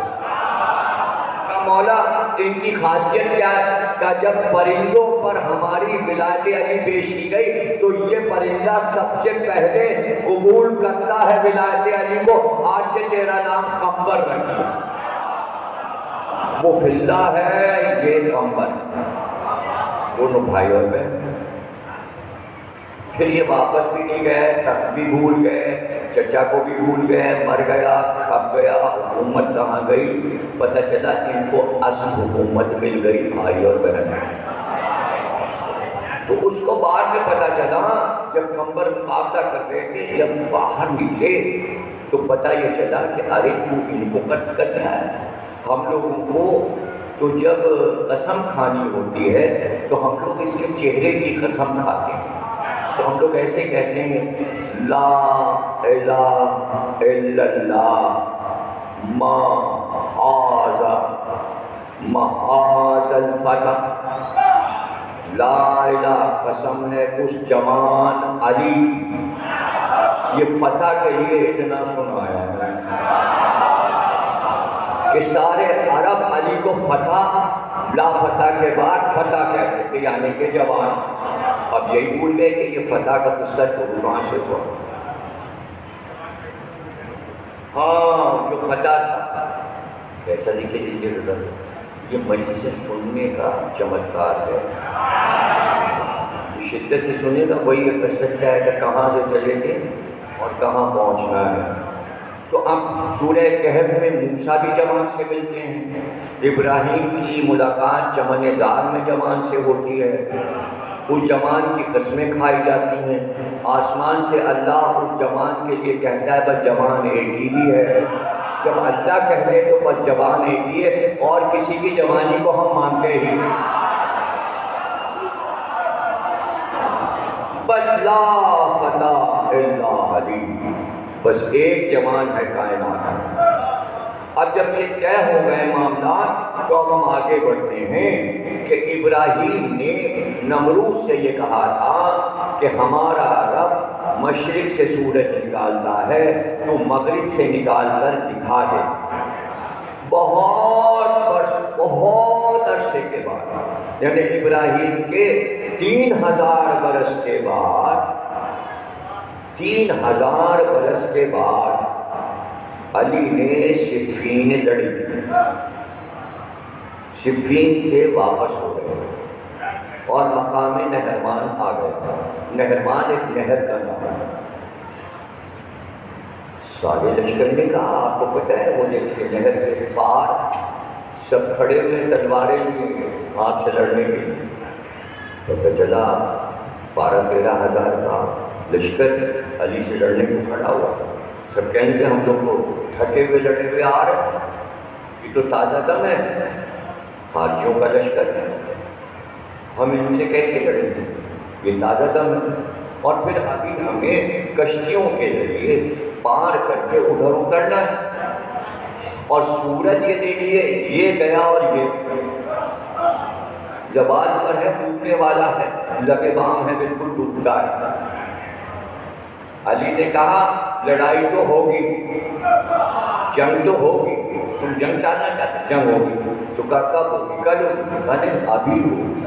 مولا ان کی خاصیت کیا ہے؟ کہ جب پرندوں پر ہماری ولایت علی پیش کی گئی تو یہ پرندہ سب سے پہلے قبول کرتا ہے ولایت علی کو، آج سے تیرا نام قنبر رکھا۔ وہ فضہ ہے، یہ قنبر، دونوں بھائی اور بہن۔ پھر یہ واپس بھی نہیں گئے، تخت بھی بھول گئے، چچا کو بھی بھول گئے، مر گیا، کھپ گیا، حکومت کہاں گئی؟ پتہ چلا ان کو اصل حکومت مل گئی بھائی اور بہن۔ تو اس کو بعد میں پتہ چلا جب قنبر مقابلہ کر رہے تھے، جب باہر نکلے تو پتہ یہ چلا کہ ارے تو ان کو کٹ کر رہا ہے۔ ہم لوگوں کو تو جب قسم کھانی ہوتی ہے تو ہم لوگ اس کے چہرے کی قسم کھاتے ہیں، تو ہم لوگ ایسے کہتے ہیں لا الہ الا اللہ معاذ الفتح، لا الہ قسم ہے اس جوان علی، یہ فتح کے لیے اتنا سنایا ہے کہ سارے عرب علی کو فتح لا فتح کے بعد فتح کہتے تھے، یعنی کہ جوان. اب یہی بھول گئے کہ یہ فتح کا قصہ شروع کہاں سے ہوا. ہاں جو فتح تھا ایسا نہیں کہ یہ مجلس سننے کا چمتکار ہے. شدت سے سنے گا وہی یہ کر سکتا ہے کہ کہاں سے چلے تھے اور کہاں پہنچنا ہے. تو اب سورہ کہف میں موسیٰ بھی جوان سے ملتے ہیں، ابراہیم کی ملاقات چمن زار میں جوان سے ہوتی ہے، اس جوان کی قسمیں کھائی جاتی ہیں. آسمان سے اللہ اس جوان کے لیے کہتا ہے بس جوان ایک ہی ہے. جب اللہ کہہ دے تو بس جوان ایک ہی ہے، اور کسی کی جوانی کو ہم مانتے ہی بس لا فتح الا علی، بس ایک جوان ہے کائنات میں. اب جب یہ طے ہو گئے معاملات تو اب ہم آگے بڑھتے ہیں کہ ابراہیم نے نمرود سے یہ کہا تھا کہ ہمارا رب مشرق سے سورج نکالتا ہے تو مغرب سے نکال کر دکھا دے. بہت عرصے کے بعد، یعنی ابراہیم کے 3000 برس کے بعد، 3000 برس کے بعد علی نے صفین لڑی. صفین سے واپس ہو گئے اور مقام نہرمان آ گئے. نہرمان ایک نہر کا نام ہے. سارے لشکر نے کہا آپ کو پتہ ہے وہ دیکھیے نہر کے پار سب کھڑے ہوئے تلواریں لیے ہاتھ سے لڑنے کے لیے. پتہ چلا 12-13 ہزار کا لشکر علی سے لڑنے کو کھڑا ہوا. سب کہیں گے ہم لوگ کو تھکے ہوئے لڑے ہوئے آ رہے ہیں، یہ تو تازہ دم ہے، خارجیوں کا لشکر ہے، ہم ان سے کیسے لڑیں گے، یہ تازہ دم ہے. اور پھر ابھی ہمیں کشتیوں کے ذریعے پار کر کے ادھر اترنا ہے. اور سورج یہ دیکھیے یہ گیا اور یہ زوال پر ہے، ڈوبنے والا ہے، لبے بام ہے، بالکل ڈوبتا ہے. علی نے کہا لڑائی تو ہوگی، جنگ تو ہوگی، تم جنگ ڈالنا چاہتے، جنگ ہوگی. تو کہا کب ہوگی؟ کل ہوگی. کہا ابھی ہوگی.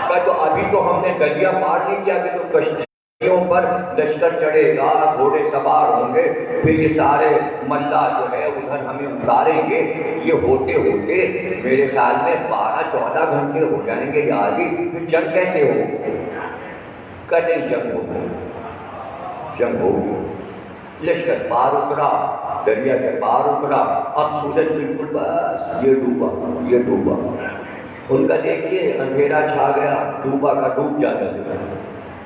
کہا تو ابھی تو ہم نے دریا پار نہیں کیا، ابھی تو کشتیوں پر لشکر چڑھے گا، گھوڑے سوار ہوں گے، پھر یہ سارے ملا جو ہے ادھر ہمیں اتاریں گے. یہ ہوتے ہوتے میرے خیال میں 12-14 گھنٹے ہو جائیں گے یا علی، پھر جنگ کیسے ہوگی؟ کہتے جنگ ہوگی. جنگ ہوگی. لشکر پار اترا، دریا کے پار اترا. اب سورج بالکل بس یہ ڈوبا. ان کا دیکھیے اندھیرا چھا گیا، ڈوبا کا ڈوب جانے لگا.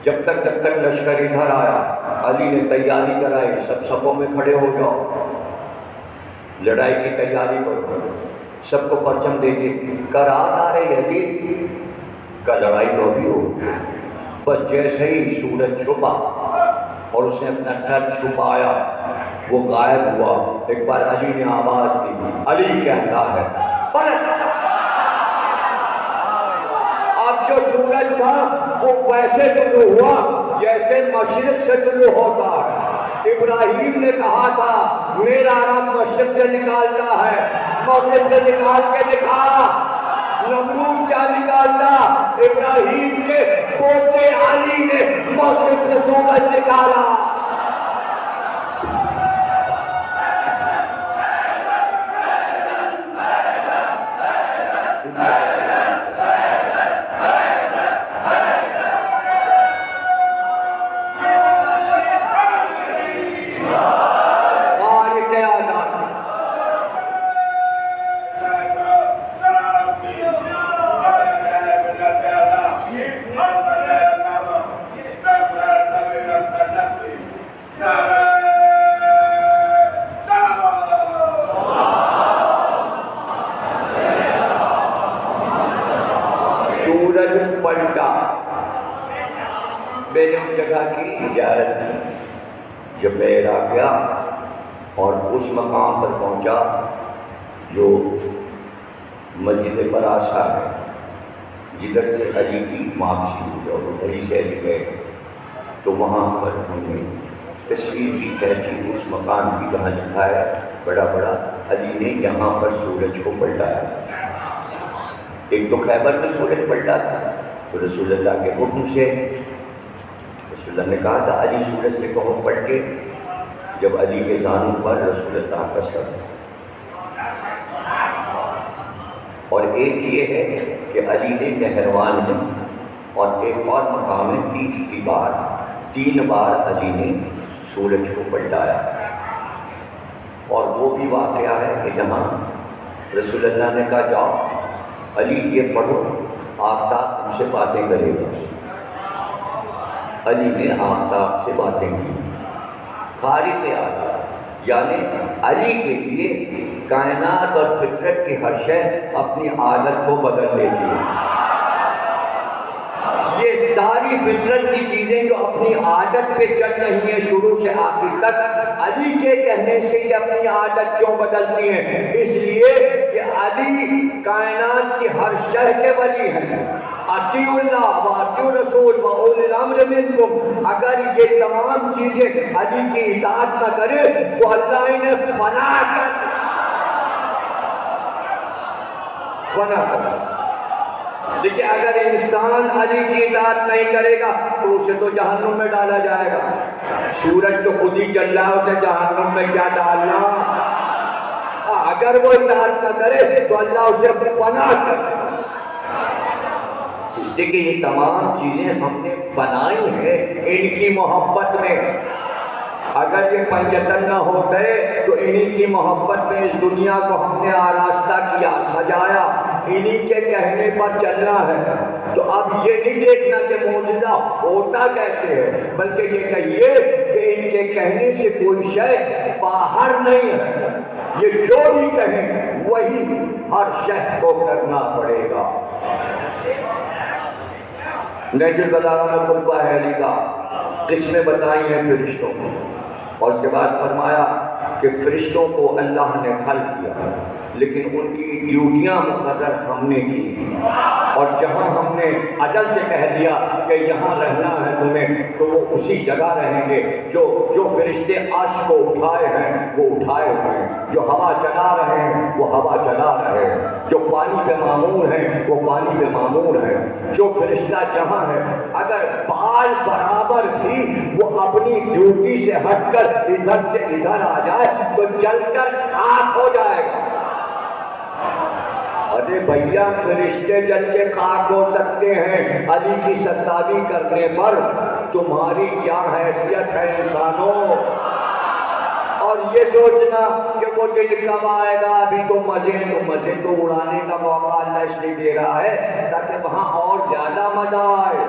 جب تک لشکر ادھر آیا، علی نے تیاری کرائی، سب صفوں میں کھڑے ہو جاؤ، لڑائی کی تیاری کرو، سب کو پرچم دے دی. رات آ رہی ہے جی کا لڑائی تو ابھی ہو. بس جیسے ہی سورج چھپا اور اس نے اپنا سر چھپایا، وہ غائب ہوا. ایک بار علی نے آواز دی، علی کہتا ہے پلٹ. اب جو سورج تھا وہ ویسے طلوع ہوا جیسے مشرق سے طلوع ہوتا ہے. ابراہیم نے کہا تھا میرا رب مشرق سے نکالتا ہے، مغرب سے نکال کے دکھا. نمرود کیا نکالتا؟ ابراہیم کے پوتے علی نے مغرب سے سورج نکالا. میں نے اس جگہ کی اجازت دی. جب میں عراق گیا اور اس مقام پر پہنچا جو مسجد براسا ہے، جدھر سے علی کی واپسی ہوئی اور علی سے علی گئے، تو وہاں پر ہم نے تصویر کی تحقیق اس مقام کی جہاں لکھا ہے بڑا بڑا علی نے یہاں پر سورج کو پلٹایا. ایک تو خیبر میں سورج پلٹا تھا، تو رسول اللہ کے حکم سے رسول اللہ نے کہا تھا علی سورج سے کہو پلٹ کے، جب علی کے زانوں پر رسول اللہ کا سر، اور ایک یہ ہے کہ علی نے نہروان میں، اور ایک اور مقام ہے تیسری بار، 3 بار علی نے سورج کو پلٹایا، اور وہ بھی واقعہ ہے کہ جہاں رسول اللہ نے کہا جاؤ علی یہ پڑھو آفتاب تم سے باتیں کرے گا، علی نے آفتاب سے باتیں کی، خارق عادت، یعنی علی کے لیے کائنات اور فطرت کی ہر شے اپنی عادت کو بدل دیتی ہے۔ یہ ساری فطرت کی چیزیں جو اپنی عادت پہ چل رہی ہیں شروع سے آخر تک، علی کے کہنے سے یہ اپنی عادت کیوں بدلتی ہیں؟ اس لیے کہ علی کائنات کی ہر شے کے ولی ہیں۔ اطیعوا اللہ و اطیعوا الرسول و اولی الامر منکم، اگر یہ تمام چیزیں علی کی اطاعت نہ کرے تو اللہ انہیں فنا کر دیکھیں، اگر انسان علی کی اطاعت نہیں کرے گا تو اسے تو جہنم میں ڈالا جائے گا۔ سورج تو خود ہی چل رہا ہے، اسے جہنم میں کیا ڈالنا؟ اگر وہ اطاعت نہ کرے تو اللہ اسے فنا کر، اس لیے کہ یہ تمام چیزیں ہم نے بنائی ہیں ان کی محبت میں۔ اگر یہ پنجتن نہ ہوتے تو انہی کی محبت میں اس دنیا کو ہم نے آراستہ کیا، سجایا، انہی کے کہنے پر چلنا ہے۔ تو اب یہ نہیں دیکھنا کہ معجزہ ہوتا کیسے ہے، بلکہ یہ کہیے کہ ان کے کہنے سے کوئی شے باہر نہیں ہے، یہ جو بھی کہیں وہی ہر شے کو کرنا پڑے گا۔ نہج البلاغہ میں خطبہ ہے علی کا، قسمیں بتائی ہیں فرشتوں کو، اور اس کے بعد فرمایا کہ فرشتوں کو اللہ نے خلق کیا لیکن ان کی ڈیوٹیاں مقرر ہم نے کی، اور جہاں ہم نے اجل سے کہہ دیا کہ یہاں رہنا ہے تمہیں تو وہ اسی جگہ رہیں گے۔ جو فرشتے عرش کو اٹھائے ہیں وہ اٹھائے ہوئے ہیں، جو ہوا چلا رہے ہیں وہ ہوا چلا رہے ہیں، جو پانی پہ معمور ہیں وہ پانی پہ معمور ہیں، جو فرشتہ جہاں ہے اگر بال برابر بھی وہ اپنی ڈیوٹی سے ہٹ کر ادھر سے ادھر آ جائے تو جل کر خاک ہو جائے گا۔ ارے بھیا، فرشتے جل کے خاک ہو سکتے ہیں علی کی ستاوی کرنے پر، تمہاری کیا حیثیت ہے انسانوں؟ اور یہ سوچنا کہ وہ دن کب آئے گا، ابھی تو مزے تو اڑانے کا موقع اللہ اس لیے دے رہا ہے تاکہ وہاں اور زیادہ مزہ آئے۔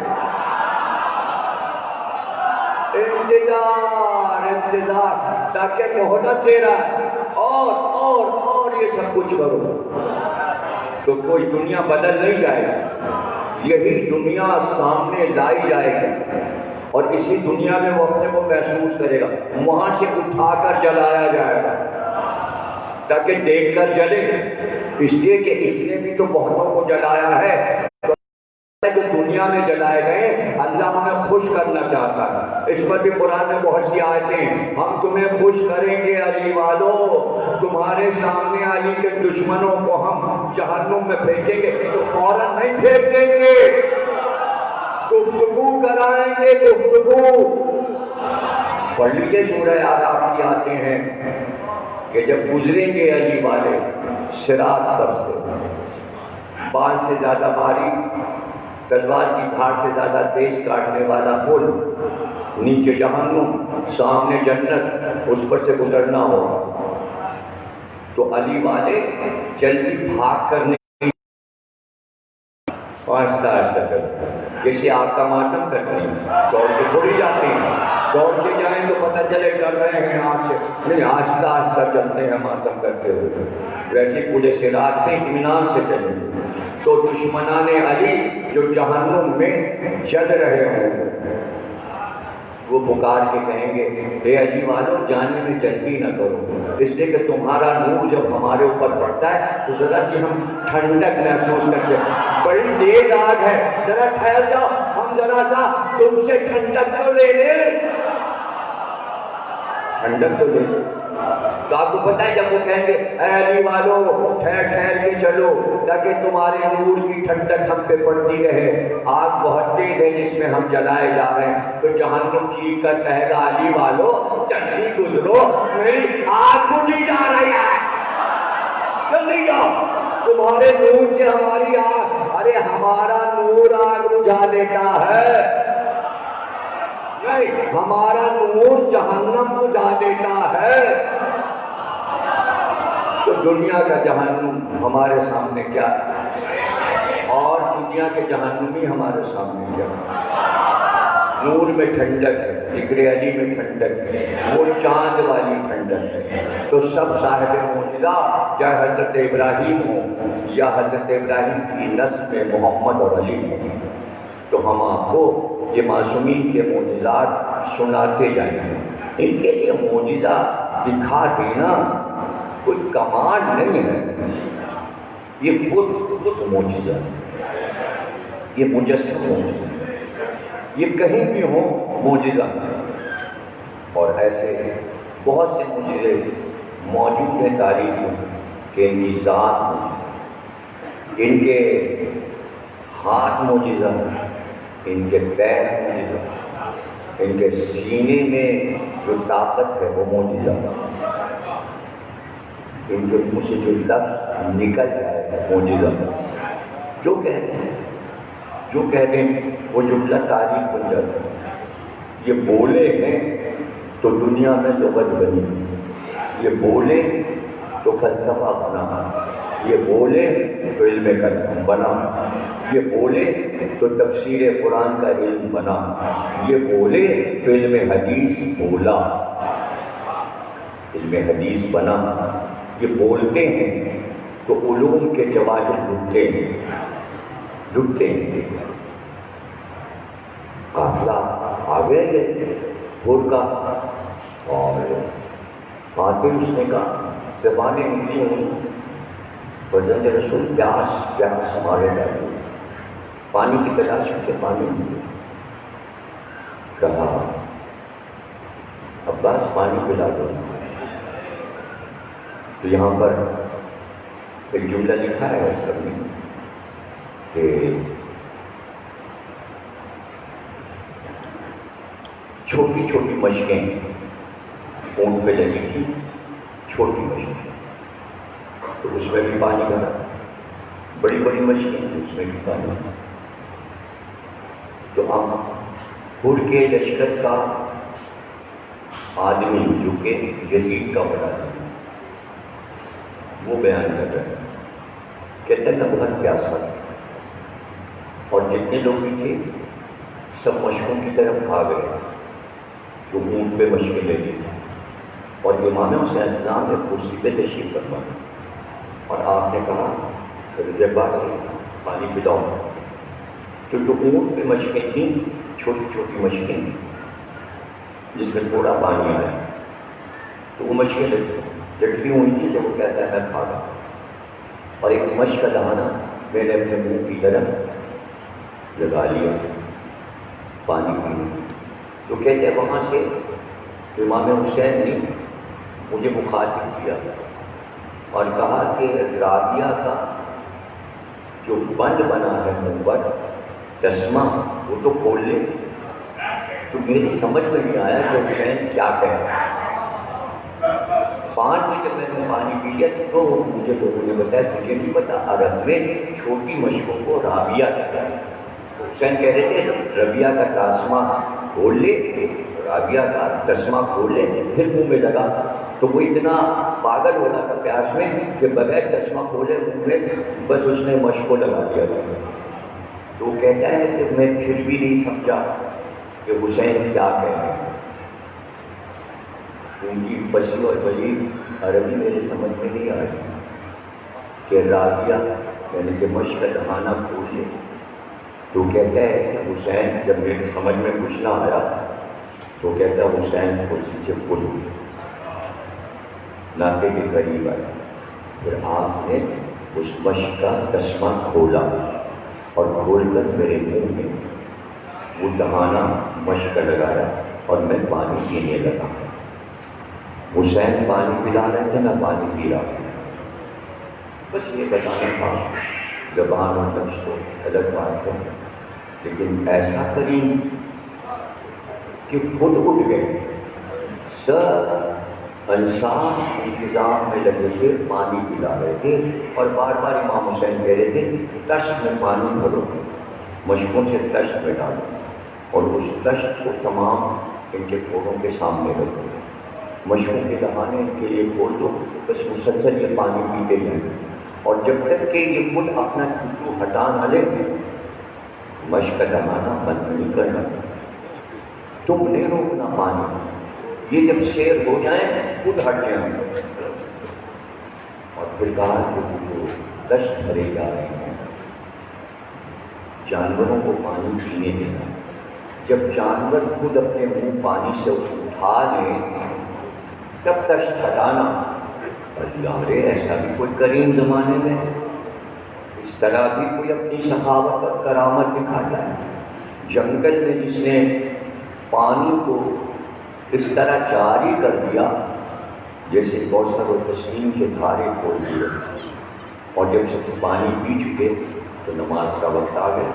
انتظار تاکہ مہلت دے رہا ہے، اور یہ سب کچھ کرو تو کوئی دنیا بدل نہیں جائے گی، یہی دنیا سامنے لائی جائے گی، اور اسی دنیا میں وہ اپنے کو محسوس کرے گا، وہاں سے اٹھا کر جلایا جائے گا تاکہ دیکھ کر جلے، اس لیے کہ اس نے بھی تو بہتوں کو جلایا ہے، جو دنیا میں جلائے گئے اللہ ہمیں خوش کرنا چاہتا ہے۔ اس پر بھی قرآن میں بہت سی آیتیں ہیں، ہم تمہیں خوش کریں گے علی والو، تمہارے سامنے علی کے دشمنوں کو ہم جہنم میں پھینکیں گے تو فوراً نہیں پھینک دیں گے، گفتگو کرائیں گے، گفتگو۔ پڑھ لیجیے سورہ اعراف کی آتے ہیں کہ جب گزریں گے علی والے صراط پر سے، بال سے زیادہ باریک، تلوار کی دھاڑ سے زیادہ تیز کاٹنے والا پل، نیچے جہنم، سامنے جنت، اس پر سے گزرنا ہوگا تو علی والے جلدی بھاگ کرنے آہستہ چلتے، جیسے آقا ماتم کرتے ہیں، دوڑ کے تھوڑی جاتے ہیں، دوڑ کے جائیں تو پتہ چلے کر رہے ہیں آنکھ سے، نہیں آہستہ چلتے ہیں ماتم کرتے ہوئے، ویسے پورے صراط میں اطمینان سے چلیں گے۔ تو دشمنان علی جو جہنم میں جل رہے ہوں وہ پکار کے کہیں گے اے علی والو جانے میں جلدی نہ کرو، اس لیے کہ تمہارا نور جب ہمارے اوپر پڑتا ہے تو ذرا سی ہم ٹھنڈک محسوس کرتے ہیں، بڑی تیز آگ ہے، ذرا ٹھہر جاؤ، ہم ذرا سا تم سے ٹھنڈک تو لے لیں، ٹھنڈک تو لے لیں۔ تو آپ کو پتہ ہے جب وہ کہیں گے اے علی والو ٹھہر کے چلو تاکہ تمہارے نور کی ٹھنڈک ہم پہ پڑتی رہے. آگ بہت تیز ہے جس میں ہم جلائے جا رہے ہیں. تو جہنم چیخ کر کہے گا علی والو جلدی گزرو, میری آگ بجھی جا رہی ہے, جلدی جاؤ, تمہارے نور سے ہماری آگ. ارے ہمارا نور آگ بجھا دیتا ہے, نہیں, ہمارا نور جہنم بجھا دیتا ہے. تو دنیا کا جہنم ہمارے سامنے کیا ہے, اور دنیا کے جہنمی ہمارے سامنے کیا ہے. نور میں ٹھنڈک ہے, ذکر علی میں ٹھنڈک ہے, وہ چاند والی ٹھنڈک ہے. تو سب صاحب معجزہ چاہے حضرت ابراہیم ہو یا حضرت ابراہیم کی نسل میں محمد اور علی ہو, تو ہم آپ کو یہ معصومین کے معجزات سناتے جائیں گے. ان کے لیے معجزہ دکھا دینا کوئی کمال نہیں ہے, یہ خود معجزہ ہے, یہ مجسم معجزہ, یہ کہیں بھی ہو معجزہ. اور ایسے بہت سے معجزے موجود ہیں تاریخ میں کہ ان کی ذات, ان کے ہاتھ معجزہ, ان کے پیر معجزہ, ان کے سینے میں جو طاقت ہے وہ معجزہ, ان کے منہ سے جو لفظ نکل جائے گا معجزہ. جو کہتے ہیں وہ جملہ تاریخ بن جاتا ہے. یہ بولے ہیں تو دنیا میں لغت بنی, یہ بولے تو فلسفہ بنا, یہ بولے تو علم کلام بنا, یہ بولے تو تفسیر قرآن کا علم بنا, یہ بولے تو علم حدیث بولا, علم حدیث بنا. یہ بولتے ہیں تو علوم کے جواہر لٹتے ہیں. قافلہ آگے گئے بھور کا, اور آتے اس نے کہا زبانیں نکلی ہوئی, فرزند رسول پیاس مارے ڈالے, پانی کی تلاش کے پانی ملے. کہا عباس پانی پلا دو. تو یہاں پر ایک جملہ لکھا ہے اس پر میں کہ چھوٹی چھوٹی مشقیں اونٹ پہ لگی تھی, چھوٹی مشقیں, تو اس میں بھی پانی بھرا. بڑی بڑی مشقیں تھیں, اس میں بھی پانی. تو ہم حر کے لشکر کا آدمی جو کہ یزید کا بڑا آدمی, وہ بیان کر رہے ہیں, کہتے ہیں بہت پیاسا تھا, اور جتنے لوگ بھی تھے سب مشقوں کی طرف بھاگ گئے جو اونٹ پہ مشقیں لے لی تھی. اور امام حسین السلام نے کرسی پہ تشریف فرمایا, اور آپ نے کہا رضبا سے پانی پلاؤ. تو جو اونٹ پہ مشقیں تھیں, چھوٹی چھوٹی مشقیں جس میں تھوڑا پانی آیا, تو وہ مشقیں لٹکی ہوئی تھی. جب وہ کہتا ہے میں کھاگا, اور ایک مشق کا دہانا میں نے اپنے منہ کی طرف لگا لیا پانی پینے. تو کہتے ہیں وہاں سے امام حسین نے مجھے مخاطب کیا اور کہا کہ رابعہ کا جو بند بنا ہے منہ پر چشمہ وہ تو کھول لے. تو میری سمجھ میں نہیں آیا کہ حسین کیا کہہ رہا ہے. 5 بجے میں نے پانی پی لیا تو مجھے لوگوں نے بتایا تجھے بھی پتا عرب میں چھوٹی مشقوں کو رابعہ کہتے ہیں. حسین کہہ رہے تھے ربیہ کا تسمہ کھول لے, رابعہ کا تسمہ کھول لے, پھر منہ میں لگا. تو وہ اتنا پاگل ہو رہا تھا پیاس میں کہ بغیر چشمہ کھولے منہ میں بس اس نے مشق کو لگا دیا. تو وہ کہتا ہے کہ میں پھر بھی نہیں سمجھا کہ حسین کیا کہہ رہے ہیں. ان کی فصیح اور بلیغ عربی میرے سمجھ میں نہیں آئی کہ رابعہ یعنی کہ مشق کا دہانا کھول لے. تو کہتا ہے کہ حسین جب میرے سمجھ میں کچھ نہ آیا تو کہتا ہے حسین کرسی سے کھول اٹھے, ناکے کے قریب آیا. پھر آپ نے اس مشق کا تسمہ کھولا اور کھول کر میرے منہ میں وہ دہانا مشق کا لگایا اور میں پانی پینے لگا. حسین پانی پلا رہے تھے, میں پانی پی رہا تھا. بس یہ بتانا تھا، زبان اور نفس تو الگ بات ہے، لیکن ایسا کریم کہ خود اٹھ گئے، سب انسان انتظام میں لگے تھے، پانی پلا رہے تھے، اور بار بار امام حسین کہہ رہے تھے تشت میں پانی بھرو، مشکوں سے تشت میں ڈالو، اور اس تشت کو تمام ان کے پھولوں کے سامنے رکھو، مشکوں کے دہانے ان کے لیے کھول دو، بس مسلسل یہ پانی پیتے جائیں، اور جب تک کہ یہ خود اپنا چٹو ہٹا نہ لے مشق کا دہانا بند نہیں کرنا، تم نے روکنا پانی، یہ جب سیر ہو جائیں خود ہٹ جائیں۔ اور پھر کہا کہ جو دشت بھرے جا رہے ہیں جانوروں کو پانی پینے دینا، جب جانور خود اپنے منہ پانی سے اٹھا لیں تب دشت ہٹانا۔ یارے ایسا بھی کوئی کریم زمانے میں اس طرح بھی کوئی اپنی سخاوت اور کرامت دکھاتا ہے؟ جنگل میں جس نے پانی کو اس طرح جاری کر دیا جیسے کوثر و تسنیم کے دھارے کھول دیے، اور جب سب پانی پی چکے تو نماز کا وقت آ گیا،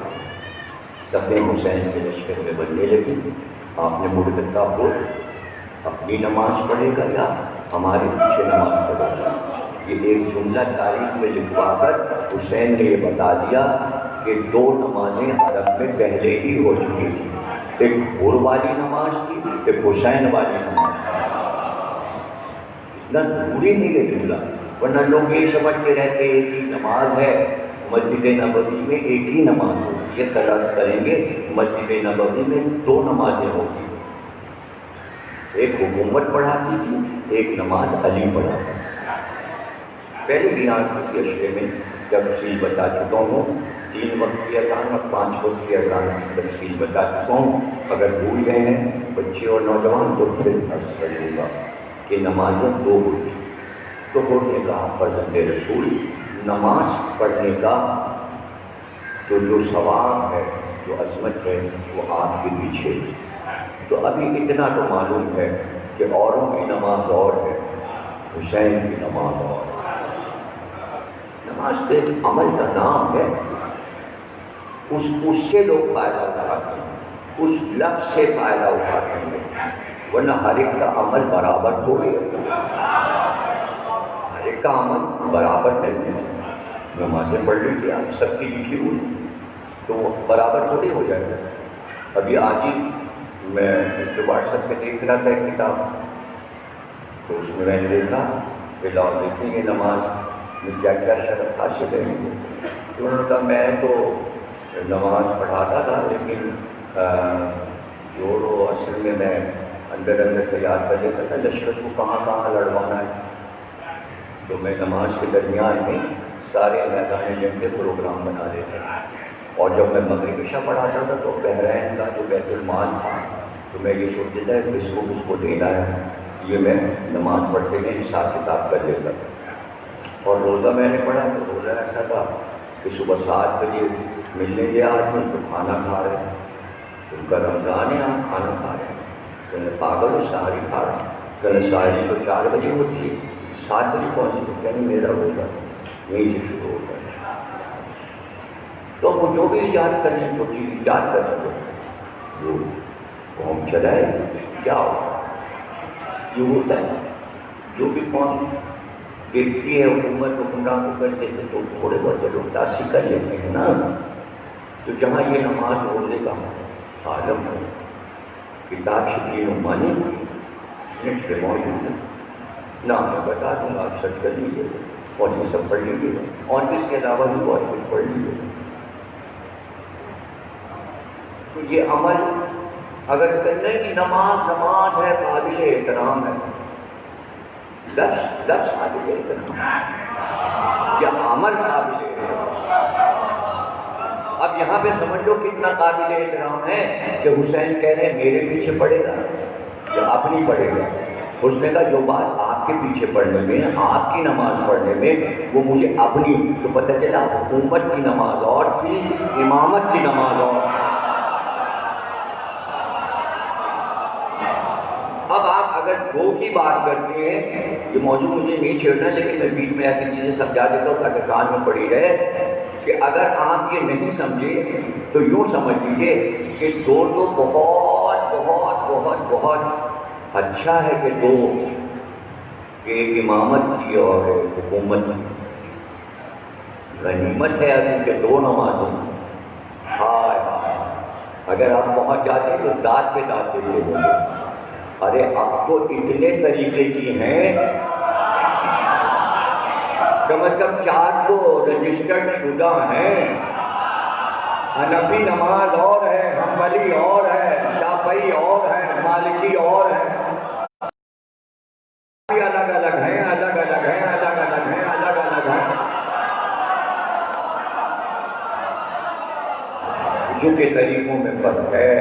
صفیں حسین کے لشکر میں بننے لگی۔ آپ نے مڑ کر کہا بول اپنی نماز پڑھے گا یا ہمارے پیچھے نماز پڑھے گا؟ یہ ایک جملہ تاریخ میں لکھوا کر حسین نے یہ بتا دیا کہ دو نمازیں عرب میں پہلے ہی ہو چکی تھیں، ایک حور والی نماز تھی، ایک حسین والی نماز تھی۔ اتنا ضروری نہیں ہے جملہ، ورنہ لوگ یہ سمجھتے رہتے ایک ہی نماز ہے، مسجد نبوی میں ایک ہی نماز ہوگی، یہ تلاش کریں گے مسجد نبوی میں دو نمازیں ہوگی، ایک حکومت پڑھاتی تھی، ایک نماز علی پڑھاتا تھا۔ پہلے بھی یہاں کسی اشرے میں تفصیل بتا چکا ہوں، 3 وقت کی اذان اور 5 وقت کی اذان کی تفصیل بتا چکا ہوں، اگر بھول گئے ہیں بچے اور نوجوان تو پھر عرض کر دوں گا کہ نمازیں 2 ہوتی، تو ہونے کا فرزند رسول نماز پڑھنے کا تو جو ثواب ہے، جو عظمت ہے، وہ آپ کے پیچھے۔ تو ابھی اتنا تو معلوم ہے کہ اوروں کی نماز اور ہے، حسین کی نماز اور ہے۔ نماز تو ایک عمل کا نام ہے، اس سے لوگ فائدہ اٹھاتے ہیں، اس لفظ سے فائدہ اٹھاتے ہیں، ورنہ ہر ایک کا عمل برابر تھوڑی ہے، ہر ایک کا عمل برابر نہیں ہے۔ نمازیں پڑھ لیجیے آپ سب کی لکھی ہوئی تو وہ برابر تھوڑی ہو جائے گا۔ ابھی آج ہی میں واٹس ایپ پہ دیکھ رہا تھا ایک کتاب، تو اس میں نے دیکھا کہ لاؤ دیکھیں گے نماز میں کیا کیا شرط حاصل ہے۔ تو انہوں نے کہا میں تو نماز پڑھاتا تھا لیکن زور و اصل میں اندر تیار کر لیتا تھا لشکر کو کہاں کہاں لڑوانا ہے، تو میں نماز کے درمیان میں سارے میدان جنگ کے پروگرام بنا لیتا تھا، اور جب میں مغرب عشاء پڑھاتا تھا تو بحرین کا جو بیت المال تھا تو میں یہ سوچتا تھا کہ کس کو دینا ہے، یہ میں نماز پڑھتے میں حساب کتاب کر لیتا تھا۔ اور روزہ میں نے پڑھا تو روزہ ایسا تھا کہ صبح 7 بجے ملنے گیا آدمی تو کھانا کھا رہے ہیں، ان کا رمضان ہے ہم کھانا کھا رہے ہیں، تو میں پاگل ہوں سحری کھا رہا ہوں، کہ سحری تو 4 بجے ہوتی ہے، 7 بجے پہنچی تو کہنے میرا روزہ یہیں سے شروع ہوتا ہے۔ تو وہ جو بھی ایجاد کریں جو چیز ایجاد کریں جو قوم چلائے کیا ہوگا، یہ ہوتا ہے جو بھی قوم دیکھتی ہے حکومت حکمران کو کرتے تھے تو تھوڑے بہت لوگ تاثیر کر لیتے ہیں نا۔ تو جہاں یہ نماز بولنے کا عالم ہے، کتاب شکین عمانی نیٹ پہ موجود ہے، نہ میں بتا دوں گا، آپ سرچ کر لیجیے اور یہ سب پڑھ لیجیے، اور اس کے علاوہ بھی بہت کچھ پڑھ لیجیے۔ تو یہ عمل اگر کہنے کی نماز ہے قابل احترام ہے، لفظ قابل احترام یا عمل قابل احترام۔ اب یہاں پہ سمجھ لو کتنا قابل احترام ہے کہ حسین کہہ رہے ہیں میرے پیچھے پڑے گا یا اپنی پڑے گا۔ اس نے کہا جو بات آپ کے پیچھے پڑھنے میں، آپ کی نماز پڑھنے میں، وہ مجھے اپنی، تو پتہ چلا حکومت کی نماز اور تھی، امامت کی نماز اور تھی۔ اب آپ اگر دو کی بات کرتے ہیں، یہ موضوع مجھے نہیں چھیڑنا لیکن میں بیچ میں ایسی چیزیں سمجھا دیتا ہوں تاکہ کان میں پڑی رہے، کہ اگر آپ یہ نہیں سمجھے تو یوں سمجھ لیجیے کہ دو تو بہت بہت بہت بہت اچھا ہے کہ دو، ایک امامت کی اور ایک حکومت کی، غنیمت ہے ابھی کہ دو نمازیں۔ ہائے اگر آپ پہنچ جاتے تو دانت پہ دانت دیتے ہوں گے۔ ارے اب تو اتنے طریقے کی ہیں، کم از کم 4 تو رجسٹرڈ شدہ ہیں۔ حنفی نماز اور ہے، حنبلی اور ہے، شافعی اور ہے، مالکی اور ہے، الگ الگ ہیں، الگ الگ ہیں، الگ الگ ہیں، الگ الگ ہیں۔ جو کے طریقوں میں فرق ہے،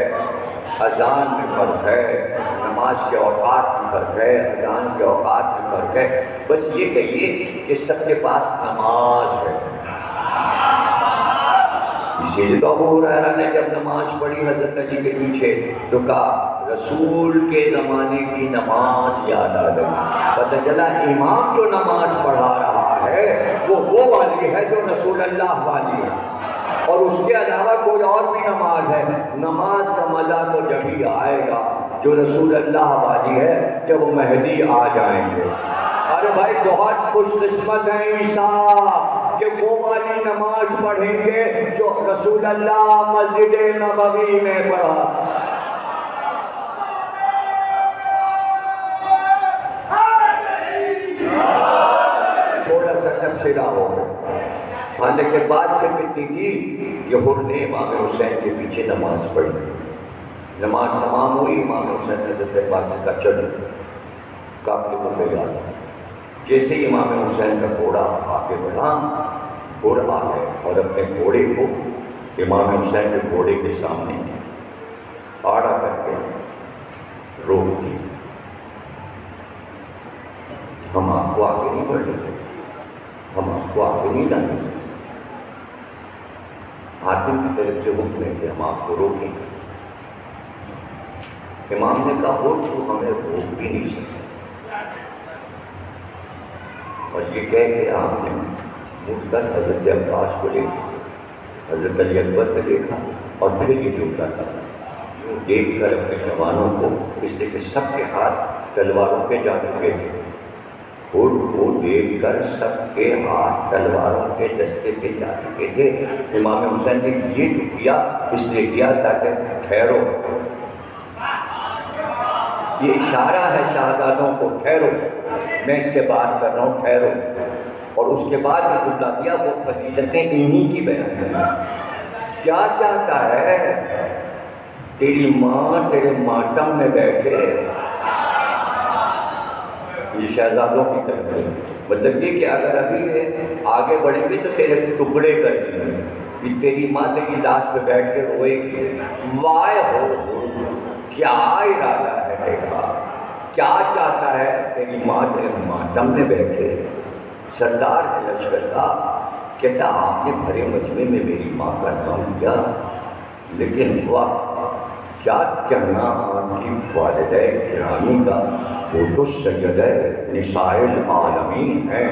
اذان میں فرق ہے، نماز کے اوقات میں فرق ہے، اذان کے اوقات میں فرق ہے، بس یہ کہیے کہ سب کے پاس نماز ہے۔ اسی لیے تو ابو ہریرہ نے جب نماز پڑھی حضرت علی کے پیچھے تو کہا رسول کے زمانے کی نماز یاد آ گئی۔ پتہ چلا امام جو نماز پڑھا رہا ہے وہ والی ہے جو رسول اللہ والی ہے، اور اس کے علاوہ کوئی اور بھی نماز ہے۔ نماز کا مزہ تو جب ہی آئے گا جو رسول اللہ والی ہے، جب وہ مہدی آ جائیں گے۔ ارے بھائی بہت خوش قسمت ہیں عیسیٰ کہ وہ والی نماز پڑھیں گے جو رسول اللہ مسجد نبوی میں پڑھا۔ تھوڑا سا تبصرہ ہو گیا، حالانکہ بات سے کہتی تھی کہ حر نے امام حسین کے پیچھے نماز پڑھی، نماز تمام ہوئی، امام حسین حضرت عباس کا چل قافلے کو تیار، جیسے ہی امام حسین کا گھوڑا آگے بڑھا، گھوڑا آ گئے اور اپنے گھوڑے کو امام حسین کے گھوڑے کے سامنے آڑا کر کے روک دی۔ ہم آپ کو آگے نہیں بڑھ رہے، ہم آپ کو آگے نہیں لانے، حاکم کی طرف سے حکم ہے کہ ہم آپ کو روکیں۔ امام نے کہا ہو تو ہمیں روک بھی نہیں سکتے، اور یہ کہہ کے آپ نے مڑ کر حضرت عباس کو دیکھا، حضرت علی اکبر کو دیکھا، اور پھر یہ جھکا تھا، یوں دیکھ کر اپنے جوانوں کو، اس لیے کہ سب کے ہاتھ تلواروں پہ جا چکے تھے، خود کو دیکھ کر سب کے ہاتھ تلواروں کے دستے پہ جا چکے تھے۔ امام حسین نے یہ جو کیا اس لیے کیا تاکہ ٹھہرو، یہ اشارہ ہے شہزادوں کو، ٹھہرو، میں اس سے بات کر رہا ہوں، ٹھہرو۔ اور اس کے بعد جو جملہ دیا وہ فضیلتیں انہی کی بیان کریں۔ کیا چاہتا ہے؟ تیری ماں تیرے ماتم میں بیٹھے، یہ شہزادوں کی طرف ہے، مطلب یہ کہ اگر ابھی آگے بڑھیں گے تو تیرے ٹکڑے کر دیں گے، کہ تیری ماں تیری لاش پہ بیٹھ کے روئے گی۔ وائے ہو، کیا ارادہ ہے تیرا؟ کیا چاہتا ہے؟ تیری ماں تیرے ماتم میں بیٹھے۔ سردار لشکر کا کہتا آپ نے بھرے مجمع میں میری ماں کا نام لیا، لیکن واہ کیا کہنا آپ کی والدہ گرامی کا، وہ تو سیدہ نساء العالمین ہیں۔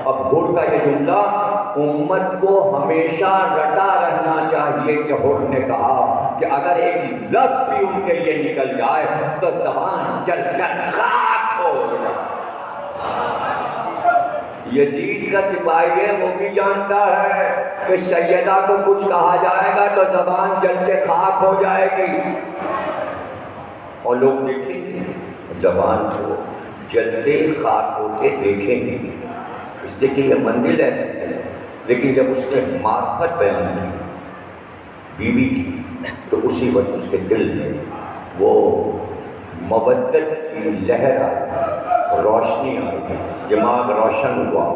اب حر کا یہ جملہ امت کو ہمیشہ رٹا رہنا چاہیے کہ حر نے کہا کہ اگر ایک لفظ بھی ان کے لیے نکل جائے تو زبان جل کر خاک ہو جائے۔ یزید کا سپاہی ہے، وہ بھی جانتا ہے کہ سیدہ کو کچھ کہا جائے گا تو زبان جل کے خاک ہو جائے گی، اور لوگ دیکھیں گے زبان کو جلتے خاک ہوتے دیکھیں گے، اس لیے کہ یہ منزل ایسی ہے۔ لیکن جب اس نے معرفت بیان کی بیوی کی تو اسی وقت اس کے دل میں وہ مودت کی لہر آئی، روشنی آئی، دماغ روشن ہوا،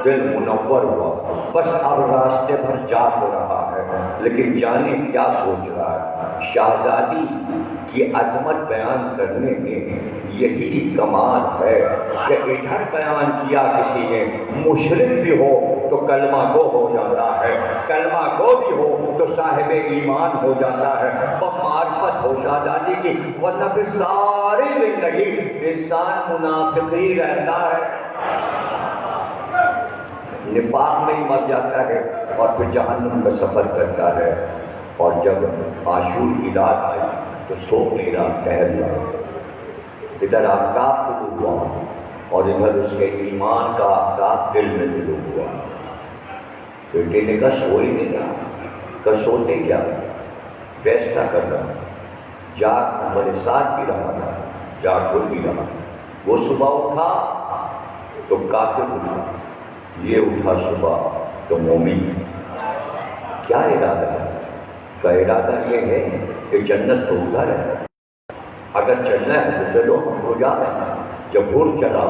دل منور ہوا، بس اب راستے پر جا تو رہا ہے، لیکن جانے کیا سوچ رہا ہے۔ شہزادی کی عظمت بیان کرنے میں یہی کمال ہے کہ ادھر بیان کیا کسی نے مشرک بھی ہو تو کلمہ گو ہو جاتا ہے، کلمہ گو بھی ہو تو صاحب ایمان ہو جاتا ہے، معرفت ہو شہزادی کی، ورنہ پھر ساری زندگی انسان منافق ہی رہتا ہے، نفاق میں ہی مر جاتا ہے اور پھر جہنم کا سفر کرتا ہے۔ اور جب عاشور کی رات آئی تو سو کی رات ٹہل رہا، ادھر آفتاب طلوع ہوا اور ادھر اس کے ایمان کا آفتاب دل میں طلوع ہوا۔ بیٹے نے کہا سو ہی نہیں رہا، کہا سوتے کیا، فیصلہ کر رہا، جاگ نمبر 7 بھی رہا تھا، جاگ کوئی بھی رہا۔ وہ صبح اٹھا تو کافر اٹھا، یہ اٹھا صبح تو مومن۔ کیا ارادہ ہے؟ کا ارادہ یہ ہے کہ جنت تو ادھر ہے، اگر چلنا ہے تو چلو، ہم تو جا رہے ہیں۔ جب بھور چلا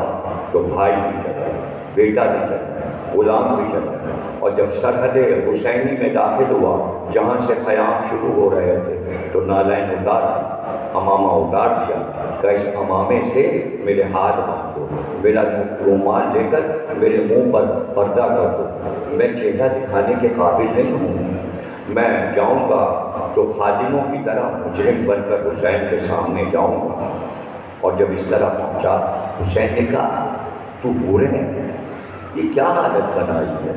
تو بھائی بھی چلا، بیٹا بھی چلا، غلام بھی چلا، اور جب سرحد حسینی میں داخل ہوا جہاں سے قیام شروع ہو رہے تھے تو نالین اتار دی، امامہ اتار دیا کہ اس امامے سے میرے ہاتھ باندھ دو، میرا رومال لے کر میرے منہ پر پردہ کر دو، میں چہرہ دکھانے کے قابل نہیں ہوں، میں جاؤں گا تو خادموں کی طرح مجرم بن کر حسین کے سامنے جاؤں گا۔ اور جب اس طرح پہنچا، حسین نے کہا تو برے ہے، یہ کیا حالت بنائی ہے،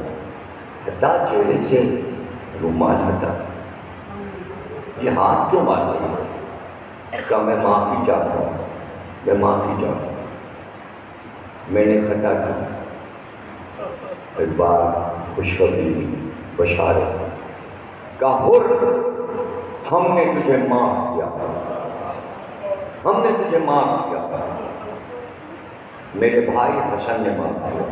ہٹا چہرے سے رومال ہٹا، یہ ہاتھ کیوں مار رہی ہے؟ کہا میں معافی چاہتا ہوں، میں معافی چاہتا ہوں، میں نے خطا کی۔ ایک بار خوشخبری بشارت کا حر، ہم نے تجھے معاف کیا، ہم نے تجھے معاف کیا، میرے بھائی حسن نے معاف کیا،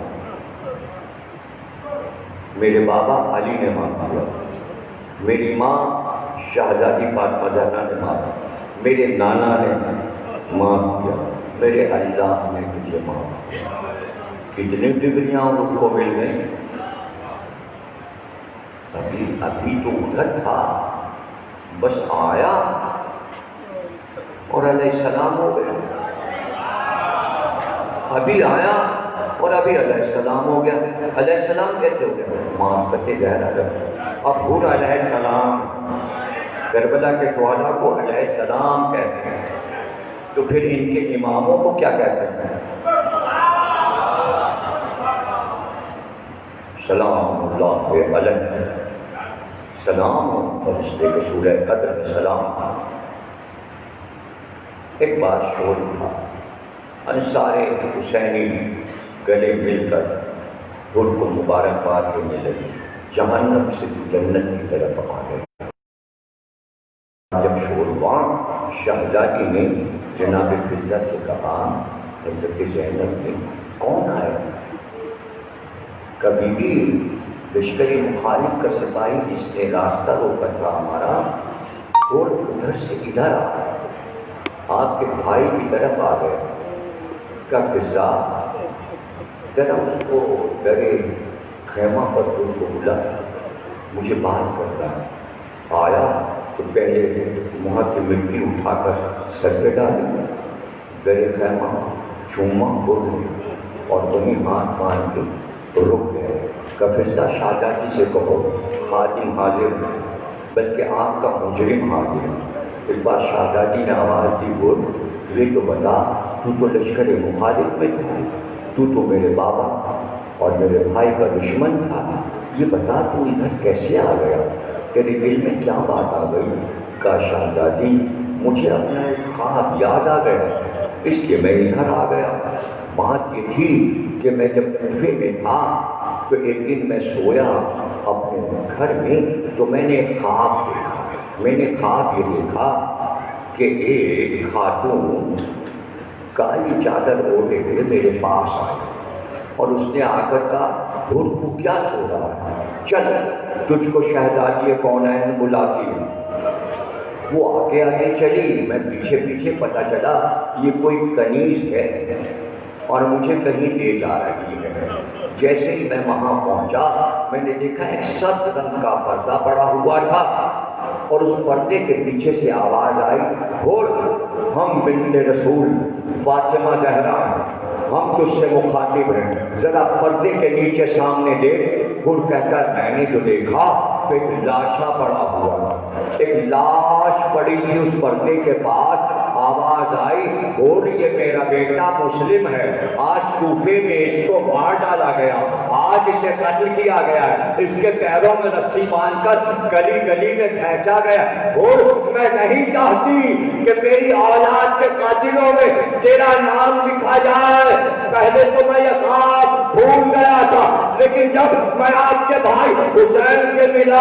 میرے بابا علی نے معاف کیا، میری ماں شہزادی فاطمہ زہرا نے معاف کیا، میرے نانا نے معاف کیا، میرے اللہ نے تجھے معاف کیا۔ کتنی ڈگریاں ان کو مل گئیں، ابھی تو ادھر تھا، بس آیا اور علیہ السلام ہو گیا، ابھی آیا اور ابھی علیہ السلام ہو گیا۔ علیہ السلام کیسے ہو گیا؟ معاف کرتے زہرا جب اب حر علیہ السلام، کربلا کے شہداء کو علیہ السلام کہتے ہیں، تو پھر ان کے اماموں کو کیا کہتے ہیں؟ سلام اللہ علیہ، سلام اور رشتے کے سورہ قدر میں سلام۔ ایک بار شور تھا، انصارِ حسینی گلے مل کر حر کو مبارکباد دینے لگی، جہنم سے جنت کی طرف آ گئے۔ جب شور ہوا، شہزادی نے جناب فضہ سے کہا، حضرت زینب نے، کون آئے؟ کبھی بھی لشکری مخالف کا سپاہی جس نے راستہ روکا تھا ہمارا، اور ادھر سے ادھر آ گئے، آپ کے بھائی کی طرف آ گئے۔ کا فضا ذرا اس کو ڈرے خیمہ پر ان کو بلا، مجھے بات کرنا ہے۔ آیا تو پہلے وہاں کی مٹی اٹھا کر سر پہ ڈالی، درے خیمہ چوما بول اور وہیں ہاتھ باندھ کے تو رک گئے۔ کفرزہ شہزادی سے کہو خادم حاضر ہے، بلکہ آپ کا مجرم حاضر ہے۔ ایک بار شہزادی نے آواز دی، بول یہ تو بتا، تو لشکر مخالف میں تھا، تو میرے بابا اور میرے بھائی کا دشمن تھا، یہ بتا تو ادھر کیسے آ گیا، تیرے دل میں کیا بات آ گئی؟ کہا شہزادی مجھے اپنا ایک خواب یاد آ گیا، اس لیے میں ادھر آ گیا۔ بات یہ تھی کہ میں جب کوفے میں تھا تو ایک دن میں سویا اپنے گھر میں، تو میں نے ایک خواب دیکھا۔ میں نے خواب یہ دیکھا کہ ایک خاتون کالی چادر اوڑھے ہوئے میرے پاس آئی اور اس نے آ کر کہا، حر تو کیا سو رہا ہے، چل تجھ کو شہزادی کونین بلاتی ہے۔ وہ آگے آگے چلی، میں پیچھے پیچھے، پتہ چلا یہ کوئی کنیز ہے اور مجھے کہیں لے جا رہی ہے۔ جیسے ہی میں وہاں پہنچا، میں نے دیکھا ایک سبز رنگ کا پردہ پڑا ہوا تھا اور اس پردے کے پیچھے سے آواز آئی، حر ہم بنت رسول فاطمہ زہرا ہیں، ہم تجھ سے مخاطب ہیں، ذرا پردے کے نیچے سامنے دیکھ، وہ کہتا ہے میں نے جو دیکھا تو ایک لاشا پڑا ہوا، ایک لاش پڑی تھی، اس پردے کے پاس آواز آئی، بول یہ میرا بیٹا مسلم ہے، آج کوفے میں اس کو مار ڈالا گیا، آج اسے قتل کیا گیا ہے، اس کے پیروں میں رسی باندھ کر گلی گلی میں کھینچا گیا، اور میں نہیں چاہتی کہ میری اولاد کے قاتلوں میں تیرا نام لکھا جائے۔ پہلے تو میں یہ خواب بھول گیا تھا، لیکن جب میں آپ کے بھائی حسین سے ملا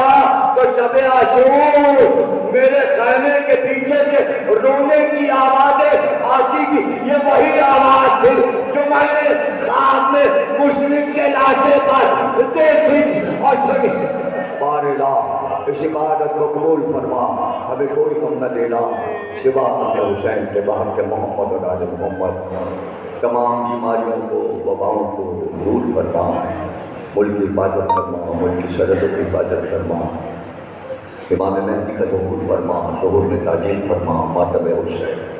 تو شب عاشور میرے خیمے کے پیچھے سے رونے کی آوازیں آتی تھی، یہ وہی آواز تھی جو میں نے خواب میں مسلم کے لاشے پر دیکھی تھی اور سنی۔ بار الہ اس عبادت کو قبول فرما، ہمیں کوئی غم نہ دینا سوا ہمیں حسین کے بہن کے محمد اور آج محمد، تمام بیماریوں کو وباؤں کو دور فرما، ملک کی حفاظت فرما، ملک کی سرحدوں کی حفاظت فرما، امام مہدی کا ظہور فرما، ظہور میں تعجیل فرما، ماتم حسین